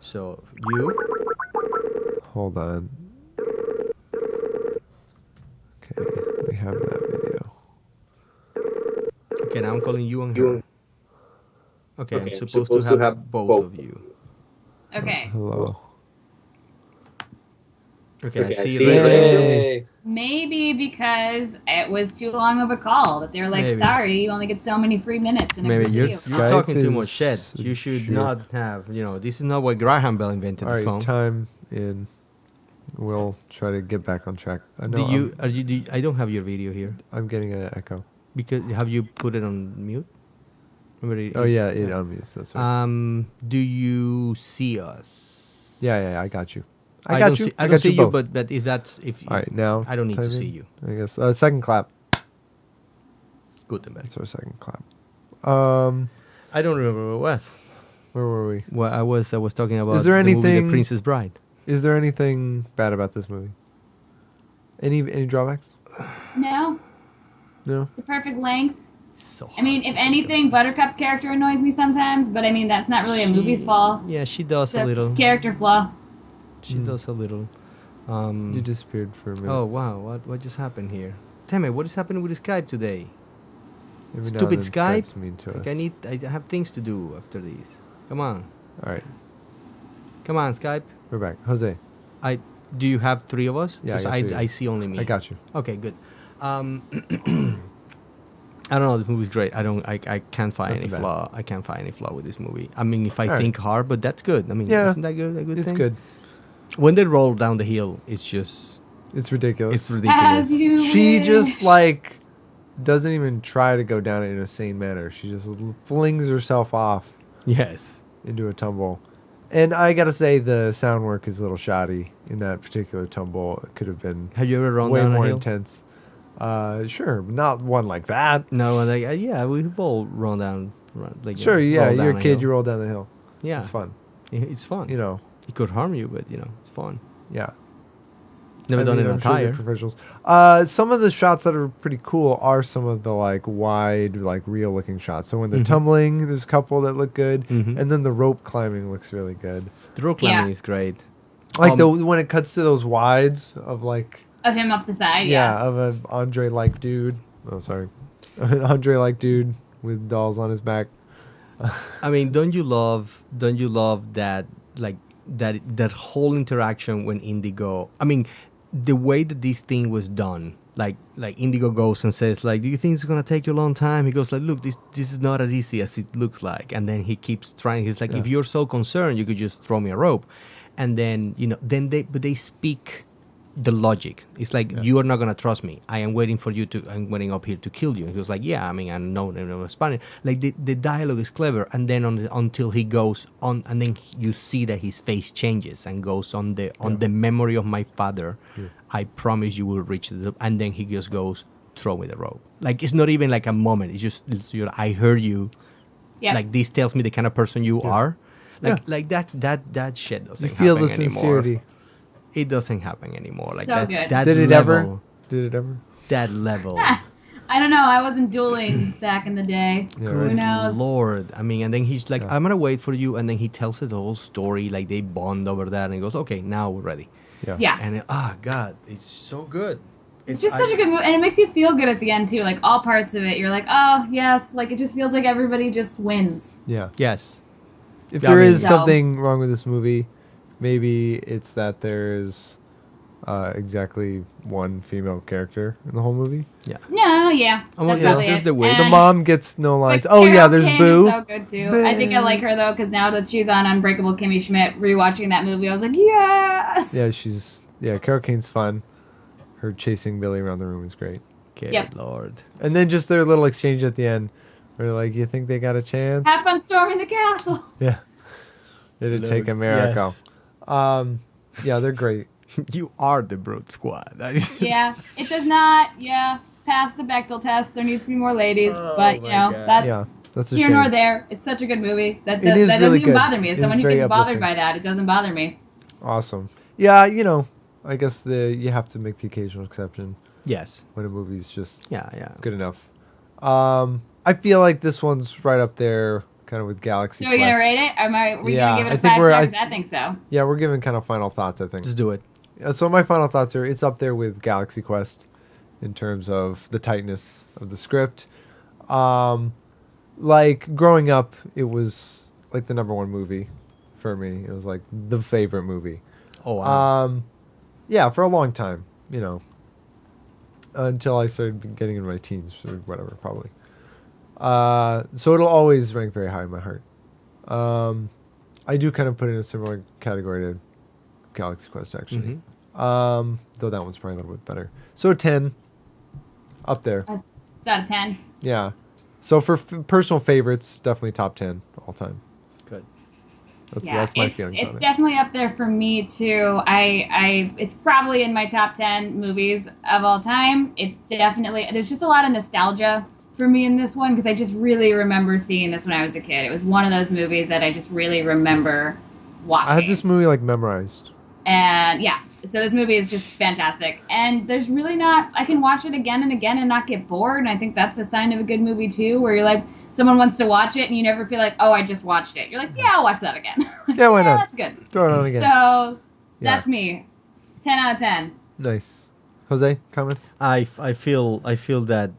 [SPEAKER 2] So you.
[SPEAKER 1] Hold on. Okay, we have that video.
[SPEAKER 2] Okay, now I'm calling you and her. Okay, I'm supposed to have both of you.
[SPEAKER 3] Okay.
[SPEAKER 1] Hello.
[SPEAKER 2] Okay, I see
[SPEAKER 4] you.
[SPEAKER 2] Rachel.
[SPEAKER 1] Hey.
[SPEAKER 3] Maybe because it was too long of a call that they're like,
[SPEAKER 2] Maybe.
[SPEAKER 3] sorry, you only get so many free minutes in a
[SPEAKER 2] Maybe
[SPEAKER 3] group
[SPEAKER 2] you're,
[SPEAKER 3] video
[SPEAKER 2] you're
[SPEAKER 3] call.
[SPEAKER 1] Skype
[SPEAKER 2] talking too
[SPEAKER 1] is
[SPEAKER 2] much shit.
[SPEAKER 1] a
[SPEAKER 2] You should
[SPEAKER 1] jerk.
[SPEAKER 2] not have. This is not why Graham Bell invented
[SPEAKER 1] All
[SPEAKER 2] the
[SPEAKER 1] right,
[SPEAKER 2] phone.
[SPEAKER 1] time in. We'll try to get back on track. I know
[SPEAKER 2] I don't have your video here
[SPEAKER 1] I'm getting an echo.
[SPEAKER 2] because have you put it on mute? Remember
[SPEAKER 1] Oh yeah, it unmutes. That's right.
[SPEAKER 2] Do you see us?
[SPEAKER 1] Yeah, I got you. I
[SPEAKER 2] don't
[SPEAKER 1] got you.
[SPEAKER 2] See, I
[SPEAKER 1] I
[SPEAKER 2] don't
[SPEAKER 1] got
[SPEAKER 2] see
[SPEAKER 1] you
[SPEAKER 2] you,
[SPEAKER 1] both.
[SPEAKER 2] but if that's if
[SPEAKER 1] All right, now.
[SPEAKER 2] I don't need to
[SPEAKER 1] time
[SPEAKER 2] see
[SPEAKER 1] in,
[SPEAKER 2] you.
[SPEAKER 1] I guess. Second clap.
[SPEAKER 2] Gutenberg.
[SPEAKER 1] That's our second clap.
[SPEAKER 2] I don't remember what it was.
[SPEAKER 1] Where were we?
[SPEAKER 2] Well, I was talking about
[SPEAKER 1] there
[SPEAKER 2] the movie
[SPEAKER 1] anything-
[SPEAKER 2] The Princess Bride.
[SPEAKER 1] Is there anything bad about this movie? Any drawbacks?
[SPEAKER 3] No,
[SPEAKER 1] No.
[SPEAKER 3] it's a perfect length.
[SPEAKER 2] So
[SPEAKER 3] I mean, if anything, Buttercup's character annoys me sometimes, but I mean, that's not really a movie's fault.
[SPEAKER 2] Yeah, she does
[SPEAKER 3] It's
[SPEAKER 2] a little.
[SPEAKER 3] character flaw.
[SPEAKER 2] She does a little.
[SPEAKER 1] You disappeared for a minute.
[SPEAKER 2] Oh wow! What just happened here? Damn it! What is happening with Skype today?
[SPEAKER 1] Every now
[SPEAKER 2] Stupid
[SPEAKER 1] and then
[SPEAKER 2] Skype.
[SPEAKER 1] Skype's mean to
[SPEAKER 2] Like
[SPEAKER 1] us.
[SPEAKER 2] I have things to do after these. Come on,
[SPEAKER 1] All right,
[SPEAKER 2] come on, Skype.
[SPEAKER 1] we're back. Jose,
[SPEAKER 2] Do you have three of us?
[SPEAKER 1] Yeah, I
[SPEAKER 2] 'Cause
[SPEAKER 1] got
[SPEAKER 2] I,
[SPEAKER 1] three.
[SPEAKER 2] I see only me.
[SPEAKER 1] I got you.
[SPEAKER 2] Okay, good. I don't know. This movie's great. I can't find
[SPEAKER 1] Nothing
[SPEAKER 2] any
[SPEAKER 1] bad.
[SPEAKER 2] flaw. I can't find any flaw with this movie. I mean, if I
[SPEAKER 1] All right.
[SPEAKER 2] think hard, but that's good. I mean,
[SPEAKER 1] Yeah.
[SPEAKER 2] isn't that good? A good
[SPEAKER 1] It's
[SPEAKER 2] thing?
[SPEAKER 1] good.
[SPEAKER 2] When they roll down the hill, it's just
[SPEAKER 1] It's ridiculous.
[SPEAKER 2] it's ridiculous.
[SPEAKER 3] As you
[SPEAKER 1] She
[SPEAKER 3] wish.
[SPEAKER 1] just like doesn't even try to go down it in a sane manner. She just flings herself off
[SPEAKER 2] Yes.
[SPEAKER 1] into a tumble. And I gotta say, the sound work is a little shoddy in that particular tumble. It could have been
[SPEAKER 2] Have you ever run
[SPEAKER 1] way
[SPEAKER 2] down a
[SPEAKER 1] more
[SPEAKER 2] hill?
[SPEAKER 1] intense. Sure, but not one like that.
[SPEAKER 2] No, like yeah, we've all run down. Like
[SPEAKER 1] Sure, yeah,
[SPEAKER 2] roll
[SPEAKER 1] you're
[SPEAKER 2] down
[SPEAKER 1] a
[SPEAKER 2] a
[SPEAKER 1] kid,
[SPEAKER 2] hill.
[SPEAKER 1] you roll down the hill.
[SPEAKER 2] Yeah,
[SPEAKER 1] It's fun.
[SPEAKER 2] It's fun.
[SPEAKER 1] You know,
[SPEAKER 2] it could harm you, but it's fun.
[SPEAKER 1] yeah.
[SPEAKER 2] Never
[SPEAKER 1] I
[SPEAKER 2] done
[SPEAKER 1] mean,
[SPEAKER 2] it on
[SPEAKER 1] I'm
[SPEAKER 2] a
[SPEAKER 1] sure they're
[SPEAKER 2] tire.
[SPEAKER 1] professionals. Some of the shots that are pretty cool are some of the like wide, like real looking shots. So when they're
[SPEAKER 2] Mhm.
[SPEAKER 1] tumbling, there's a couple that look good,
[SPEAKER 2] Mhm.
[SPEAKER 1] and then the rope climbing looks really good.
[SPEAKER 2] The rope
[SPEAKER 3] Yeah.
[SPEAKER 2] climbing is great.
[SPEAKER 1] Like
[SPEAKER 2] Um,
[SPEAKER 1] when it cuts to those wides of like
[SPEAKER 3] Of him up the side,
[SPEAKER 1] yeah,
[SPEAKER 3] yeah.
[SPEAKER 1] of an Andre like dude. Oh, sorry, an Andre like dude with dolls on his back.
[SPEAKER 2] I mean, don't you love that like that whole interaction when Indigo? I mean, the way that this thing was done, like Indigo goes and says like, "Do you think it's gonna take you a long time?" He goes like, "Look, this is not as easy as it looks like." And then he keeps trying. He's like,
[SPEAKER 1] Yeah.
[SPEAKER 2] "If you're so concerned, you could just throw me a rope." And then they speak the logic. It's like,
[SPEAKER 1] Yeah.
[SPEAKER 2] you are not gonna trust me. I'm waiting up here to kill you. And he was like, yeah, I mean, I know Spanish. Like the dialogue is clever, and then until he goes on, and then you see that his face changes and goes on the memory of my father.
[SPEAKER 1] Yeah.
[SPEAKER 2] I promise you will reach the, and then he just goes, throw me the rope. Like it's not even like a moment. It's just I heard you.
[SPEAKER 3] Yep.
[SPEAKER 2] Like this tells me the kind of person you
[SPEAKER 1] Yeah.
[SPEAKER 2] are.
[SPEAKER 1] Yeah.
[SPEAKER 2] Like that shit doesn't
[SPEAKER 1] You feel
[SPEAKER 2] happen
[SPEAKER 1] the
[SPEAKER 2] anymore.
[SPEAKER 1] sincerity.
[SPEAKER 2] It doesn't happen anymore. Like
[SPEAKER 3] So
[SPEAKER 2] that,
[SPEAKER 3] good.
[SPEAKER 2] that
[SPEAKER 1] Did it
[SPEAKER 2] level,
[SPEAKER 1] ever? Did it ever?
[SPEAKER 2] That level.
[SPEAKER 3] I don't know. I wasn't dueling back in the day.
[SPEAKER 1] Yeah,
[SPEAKER 3] Who
[SPEAKER 1] right.
[SPEAKER 3] knows?
[SPEAKER 2] Lord. I mean, and then he's like,
[SPEAKER 1] Yeah.
[SPEAKER 2] I'm gonna wait for you, and then he tells it the whole story, like they bond over that, and he goes, okay, now we're ready.
[SPEAKER 1] Yeah.
[SPEAKER 3] Yeah.
[SPEAKER 2] And God, it's so good.
[SPEAKER 3] It's just such a good movie, and it makes you feel good at the end too. Like all parts of it, you're like, oh yes, like it just feels like everybody just wins.
[SPEAKER 1] Yeah.
[SPEAKER 2] Yes.
[SPEAKER 1] If
[SPEAKER 2] Yeah,
[SPEAKER 1] there
[SPEAKER 2] I mean-
[SPEAKER 1] is
[SPEAKER 3] So-
[SPEAKER 1] something wrong with this movie, maybe it's that there's exactly one female character in the whole movie.
[SPEAKER 2] Yeah.
[SPEAKER 3] No, yeah,
[SPEAKER 2] Oh,
[SPEAKER 3] that's
[SPEAKER 2] yeah,
[SPEAKER 3] probably
[SPEAKER 2] there's
[SPEAKER 3] it.
[SPEAKER 2] the way-
[SPEAKER 1] The
[SPEAKER 3] And-
[SPEAKER 1] mom gets no lines.
[SPEAKER 3] but
[SPEAKER 1] Oh yeah,
[SPEAKER 3] Carol
[SPEAKER 1] there's
[SPEAKER 3] Kane
[SPEAKER 1] Boo.
[SPEAKER 3] Is so good too. I think I like her though because now that she's on Unbreakable Kimmy Schmidt, rewatching that movie, I was like, yes.
[SPEAKER 1] Yeah, Carol Kane's fun. Her chasing Billy around the room is great.
[SPEAKER 2] Good
[SPEAKER 3] Yep.
[SPEAKER 2] Lord.
[SPEAKER 1] And then just their little exchange at the end, where they're like, "You think they got a chance?"
[SPEAKER 3] Have fun storming the castle.
[SPEAKER 1] Yeah, it'd take a
[SPEAKER 2] Lord,
[SPEAKER 1] miracle. Yeah, they're great.
[SPEAKER 2] You are the brute squad. That is
[SPEAKER 3] Yeah, it does not. Yeah, pass the Bechdel test. There needs to be more ladies,
[SPEAKER 2] Oh
[SPEAKER 3] but you
[SPEAKER 2] my
[SPEAKER 3] know
[SPEAKER 2] God.
[SPEAKER 3] that's
[SPEAKER 1] Yeah, that's a
[SPEAKER 3] here
[SPEAKER 1] shame.
[SPEAKER 3] nor there. It's such a good movie that
[SPEAKER 1] It is
[SPEAKER 3] that
[SPEAKER 1] really
[SPEAKER 3] doesn't even
[SPEAKER 1] good.
[SPEAKER 3] bother me. As
[SPEAKER 1] It's
[SPEAKER 3] someone who
[SPEAKER 1] very
[SPEAKER 3] gets bothered
[SPEAKER 1] uplifting.
[SPEAKER 3] by that, it doesn't bother me.
[SPEAKER 1] Awesome. Yeah, I guess you have to make the occasional exception
[SPEAKER 2] Yes.
[SPEAKER 1] when a movie's just
[SPEAKER 2] Yeah.
[SPEAKER 1] good enough. I feel like this one's right up there, kind of with Galaxy.
[SPEAKER 3] So are we gonna
[SPEAKER 1] Quest.
[SPEAKER 3] rate it? Are we
[SPEAKER 1] Yeah,
[SPEAKER 3] gonna give
[SPEAKER 1] I
[SPEAKER 3] it a
[SPEAKER 1] think
[SPEAKER 3] 5
[SPEAKER 1] we're-
[SPEAKER 3] stars?
[SPEAKER 1] I
[SPEAKER 3] I think so.
[SPEAKER 1] Yeah, we're giving kind of final thoughts. I think.
[SPEAKER 2] Just do it.
[SPEAKER 1] So my final thoughts are: it's up there with Galaxy Quest in terms of the tightness of the script. Like growing up, it was like the number one movie for me. It was like the favorite movie.
[SPEAKER 2] Oh wow.
[SPEAKER 1] Yeah, for a long time, until I started getting into my teens or whatever, probably. So it'll always rank very high in my heart. I do kind of put it in a similar category to Galaxy Quest, actually. Though that one's probably a little bit better. So a 10, up there.
[SPEAKER 3] It's out of 10.
[SPEAKER 1] Yeah. So for personal favorites, definitely top 10 all time.
[SPEAKER 2] Good.
[SPEAKER 1] That's my
[SPEAKER 3] it's,
[SPEAKER 1] feelings
[SPEAKER 3] it's
[SPEAKER 1] on it.
[SPEAKER 3] definitely up there for me too. It's probably in my top 10 movies of all time. It's definitely, there's just a lot of nostalgia for me in this one because I just really remember seeing this when I was a kid. It was one of those movies that I just really remember watching.
[SPEAKER 1] I had this movie like memorized.
[SPEAKER 3] And yeah, so this movie is just fantastic. And there's really not, I can watch it again and again and not get bored. And I think that's a sign of a good movie too, where you're like, someone wants to watch it and you never feel like, oh, I just watched it. You're like, yeah, I'll watch that again.
[SPEAKER 1] Yeah, why not?
[SPEAKER 3] That's good.
[SPEAKER 1] Throw it on again.
[SPEAKER 3] So
[SPEAKER 1] Yeah.
[SPEAKER 3] that's me. 10 out of 10.
[SPEAKER 1] Nice. Jose, comments?
[SPEAKER 2] I feel that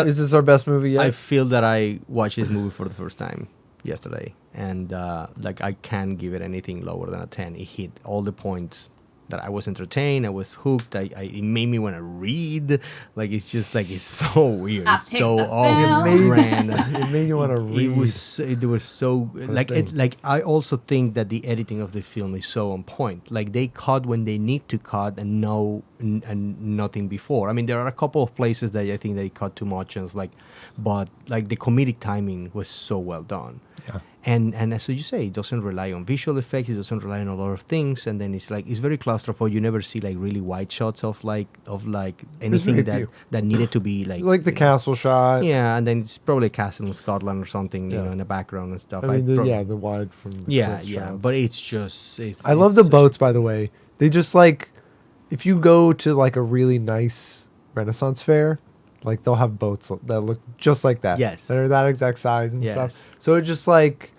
[SPEAKER 1] Is this our best movie yet?
[SPEAKER 2] I feel that I watched this movie for the first time yesterday, and like I can't give it anything lower than a 10. It hit all the points that I was entertained. I was hooked. It made me want to read. Like it's just like it's so weird.
[SPEAKER 3] I
[SPEAKER 2] It's
[SPEAKER 3] picked
[SPEAKER 2] so
[SPEAKER 3] the
[SPEAKER 2] off
[SPEAKER 3] film.
[SPEAKER 2] brand.
[SPEAKER 1] It made you want to read.
[SPEAKER 2] It was so like
[SPEAKER 1] thing.
[SPEAKER 2] it. Like I also think that the editing of the film is so on point. Like they cut when they need to cut and and nothing before. I mean, there are a couple of places that I think they cut too much, and it's like, but like the comedic timing was so well done.
[SPEAKER 1] Yeah.
[SPEAKER 2] And as you say, it doesn't rely on visual effects. It doesn't rely on a lot of things. And then it's like it's very claustrophobic. You never see like really wide shots of anything
[SPEAKER 1] very few.
[SPEAKER 2] that needed to be like
[SPEAKER 1] Like the castle shot.
[SPEAKER 2] yeah, and then it's probably a castle in Scotland or something, you
[SPEAKER 1] Yeah.
[SPEAKER 2] know, in the background and stuff.
[SPEAKER 1] I mean,
[SPEAKER 2] prob-
[SPEAKER 1] the wide from the
[SPEAKER 2] yeah,
[SPEAKER 1] cliff
[SPEAKER 2] yeah.
[SPEAKER 1] shots.
[SPEAKER 2] But it's just,
[SPEAKER 1] I love the
[SPEAKER 2] it's-
[SPEAKER 1] boats, by the way. They just like, if you go to like a really nice Renaissance fair, like they'll have boats that look just like that.
[SPEAKER 2] Yes.
[SPEAKER 1] That are that exact size and
[SPEAKER 2] Yes.
[SPEAKER 1] stuff. So it just like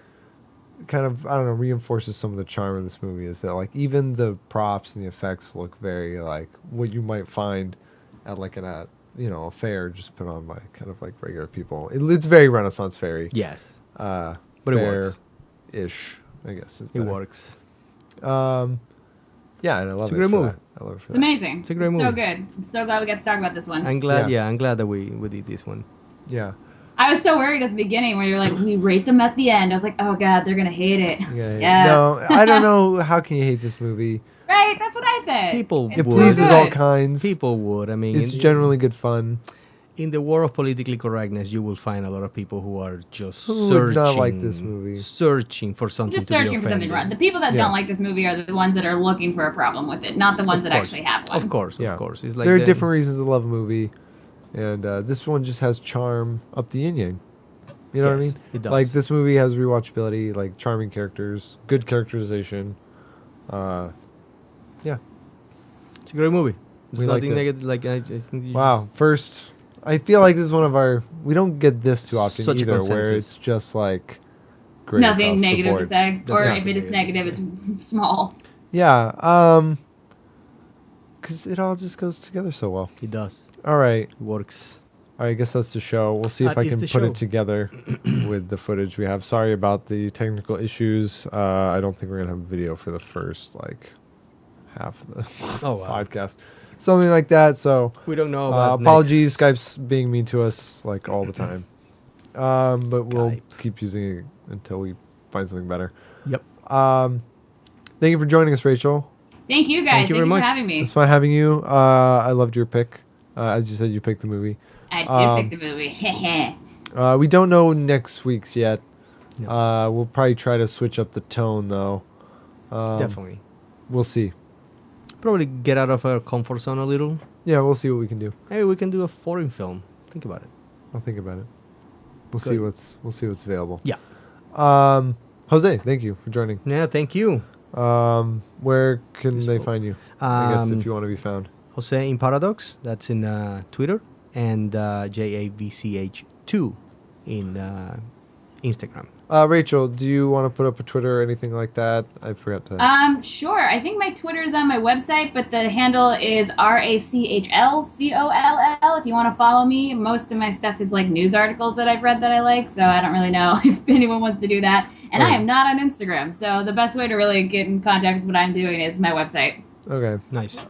[SPEAKER 1] kind of, I don't know, reinforces some of the charm of this movie is that like even the props and the effects look very like what you might find at like a fair just put on by kind of like regular people. It's very Renaissance fairy.
[SPEAKER 2] Yes,
[SPEAKER 1] But
[SPEAKER 2] But it works.
[SPEAKER 1] ish, I guess.
[SPEAKER 2] it works.
[SPEAKER 1] Yeah, and I love
[SPEAKER 2] It's a
[SPEAKER 1] it.
[SPEAKER 2] great
[SPEAKER 1] for
[SPEAKER 2] movie.
[SPEAKER 1] that. I love it for
[SPEAKER 3] It's
[SPEAKER 1] that.
[SPEAKER 3] amazing.
[SPEAKER 2] It's a great
[SPEAKER 3] So
[SPEAKER 2] movie.
[SPEAKER 3] good. I'm so glad we got to talk about this one.
[SPEAKER 2] I'm glad.
[SPEAKER 1] Yeah.
[SPEAKER 2] Yeah, I'm glad that we did this one.
[SPEAKER 1] Yeah.
[SPEAKER 3] I was so worried at the beginning where you're like, we rate them at the end. I was like, oh god, they're gonna hate it. I was like, yes.
[SPEAKER 1] No, I don't know. How can you hate this movie?
[SPEAKER 3] Right? That's what I think.
[SPEAKER 2] People
[SPEAKER 3] It's
[SPEAKER 1] It
[SPEAKER 2] would.
[SPEAKER 3] so
[SPEAKER 1] pleases all
[SPEAKER 3] good.
[SPEAKER 1] kinds.
[SPEAKER 2] People would. I mean,
[SPEAKER 1] It's generally good fun.
[SPEAKER 2] in the war of politically correctness, you will find a lot of people who are just
[SPEAKER 1] Who
[SPEAKER 2] searching,
[SPEAKER 1] would not like this movie?
[SPEAKER 2] searching for something.
[SPEAKER 3] Just
[SPEAKER 2] to be
[SPEAKER 3] searching for something
[SPEAKER 2] offended.
[SPEAKER 3] wrong. The people that
[SPEAKER 1] Yeah.
[SPEAKER 3] don't like this movie are the ones that are looking for a problem with it, not the ones
[SPEAKER 2] Of
[SPEAKER 3] that
[SPEAKER 2] course.
[SPEAKER 3] actually have one.
[SPEAKER 2] Of course,
[SPEAKER 1] Yeah.
[SPEAKER 2] of course. It's like
[SPEAKER 1] There are
[SPEAKER 2] the-
[SPEAKER 1] different reasons to love a movie, and this one just has charm up the yin yang. You know what I
[SPEAKER 2] Yes,
[SPEAKER 1] mean?
[SPEAKER 2] it does.
[SPEAKER 1] Like this movie has rewatchability, like charming characters, good characterization. Yeah.
[SPEAKER 2] It's a great movie. There's
[SPEAKER 1] We liked
[SPEAKER 2] nothing
[SPEAKER 1] it.
[SPEAKER 2] negative. Like I just think you
[SPEAKER 1] Wow. First, I feel like this is one of our. We don't get this too often
[SPEAKER 2] Such a
[SPEAKER 1] either, where
[SPEAKER 2] consensus.
[SPEAKER 1] it's just like great.
[SPEAKER 3] Nothing
[SPEAKER 1] across the
[SPEAKER 3] negative to
[SPEAKER 1] board.
[SPEAKER 3] say.
[SPEAKER 1] There's
[SPEAKER 3] Or
[SPEAKER 1] nothing
[SPEAKER 3] if it is
[SPEAKER 1] negative
[SPEAKER 3] negative, it's small.
[SPEAKER 1] Yeah. Because it all just goes together so well.
[SPEAKER 2] It does.
[SPEAKER 1] All right.
[SPEAKER 2] It works.
[SPEAKER 1] All right, I guess that's the show. We'll see if
[SPEAKER 2] That
[SPEAKER 1] I
[SPEAKER 2] is
[SPEAKER 1] can
[SPEAKER 2] the
[SPEAKER 1] put
[SPEAKER 2] show.
[SPEAKER 1] it together with the footage we have. Sorry about the technical issues. I don't think we're gonna have video for the first like half of the
[SPEAKER 2] Oh, wow.
[SPEAKER 1] podcast, something like that. So
[SPEAKER 2] We don't know about
[SPEAKER 1] apologies,
[SPEAKER 2] next-
[SPEAKER 1] Skype's being mean to us like all the time. But we'll
[SPEAKER 2] Skype.
[SPEAKER 1] keep using it until we find something better.
[SPEAKER 2] Yep.
[SPEAKER 1] Thank you for joining us, Rachel.
[SPEAKER 3] Thank you guys.
[SPEAKER 2] Thank you very much.
[SPEAKER 3] for having me.
[SPEAKER 1] It's fun having you. I loved your pick. As you said, you picked the movie.
[SPEAKER 3] I did pick the movie.
[SPEAKER 1] We don't know next week's yet.
[SPEAKER 2] No.
[SPEAKER 1] We'll probably try to switch up the tone, though.
[SPEAKER 2] Definitely.
[SPEAKER 1] We'll see.
[SPEAKER 2] Probably get out of our comfort zone a little.
[SPEAKER 1] Yeah, we'll see what we can do.
[SPEAKER 2] Maybe we can do a foreign film. Think about it.
[SPEAKER 1] I'll think about it. We'll
[SPEAKER 2] Good.
[SPEAKER 1] see what's available.
[SPEAKER 2] Yeah.
[SPEAKER 1] Jose, thank you for joining.
[SPEAKER 2] Yeah, thank you.
[SPEAKER 1] Where can they
[SPEAKER 2] So,
[SPEAKER 1] find you? I guess
[SPEAKER 2] Um,
[SPEAKER 1] if you want to be found.
[SPEAKER 2] Jose in Paradox. That's in Twitter. And JAVCH2 in Instagram.
[SPEAKER 1] Rachel, do you want to put up a Twitter or anything like that? I forgot to.
[SPEAKER 3] Sure. I think my Twitter is on my website, but the handle is RACHLCOLL. If you want to follow me, most of my stuff is like news articles that I've read that I like, so I don't really know if anyone wants to do that. And I
[SPEAKER 1] Right.
[SPEAKER 3] am not on Instagram, so the best way to really get in contact with what I'm doing is my website.
[SPEAKER 1] Okay.
[SPEAKER 2] Nice.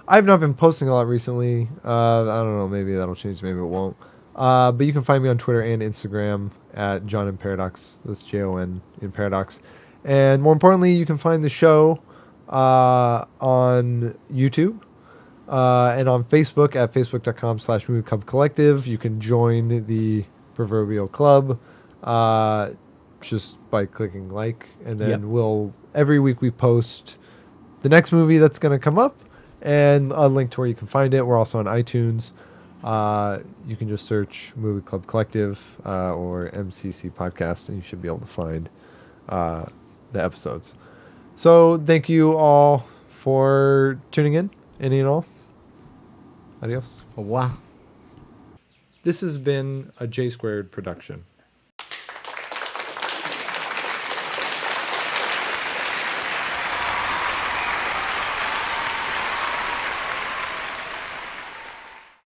[SPEAKER 1] I've not been posting a lot recently. I don't know. Maybe that'll change. Maybe it won't. But you can find me on Twitter and Instagram at John in Paradox. That's JON in Paradox. And more importantly, you can find the show on YouTube and on Facebook at facebook.com/Movie Club Collective. You can join the proverbial club just by clicking like. And then
[SPEAKER 2] Yep.
[SPEAKER 1] every week we post the next movie that's going to come up and a link to where you can find it. We're also on iTunes. You can just search Movie Club Collective or MCC Podcast, and you should be able to find the episodes. So thank you all for tuning in, any and all. Adios.
[SPEAKER 2] Oh, wow.
[SPEAKER 1] This has been a J Squared production.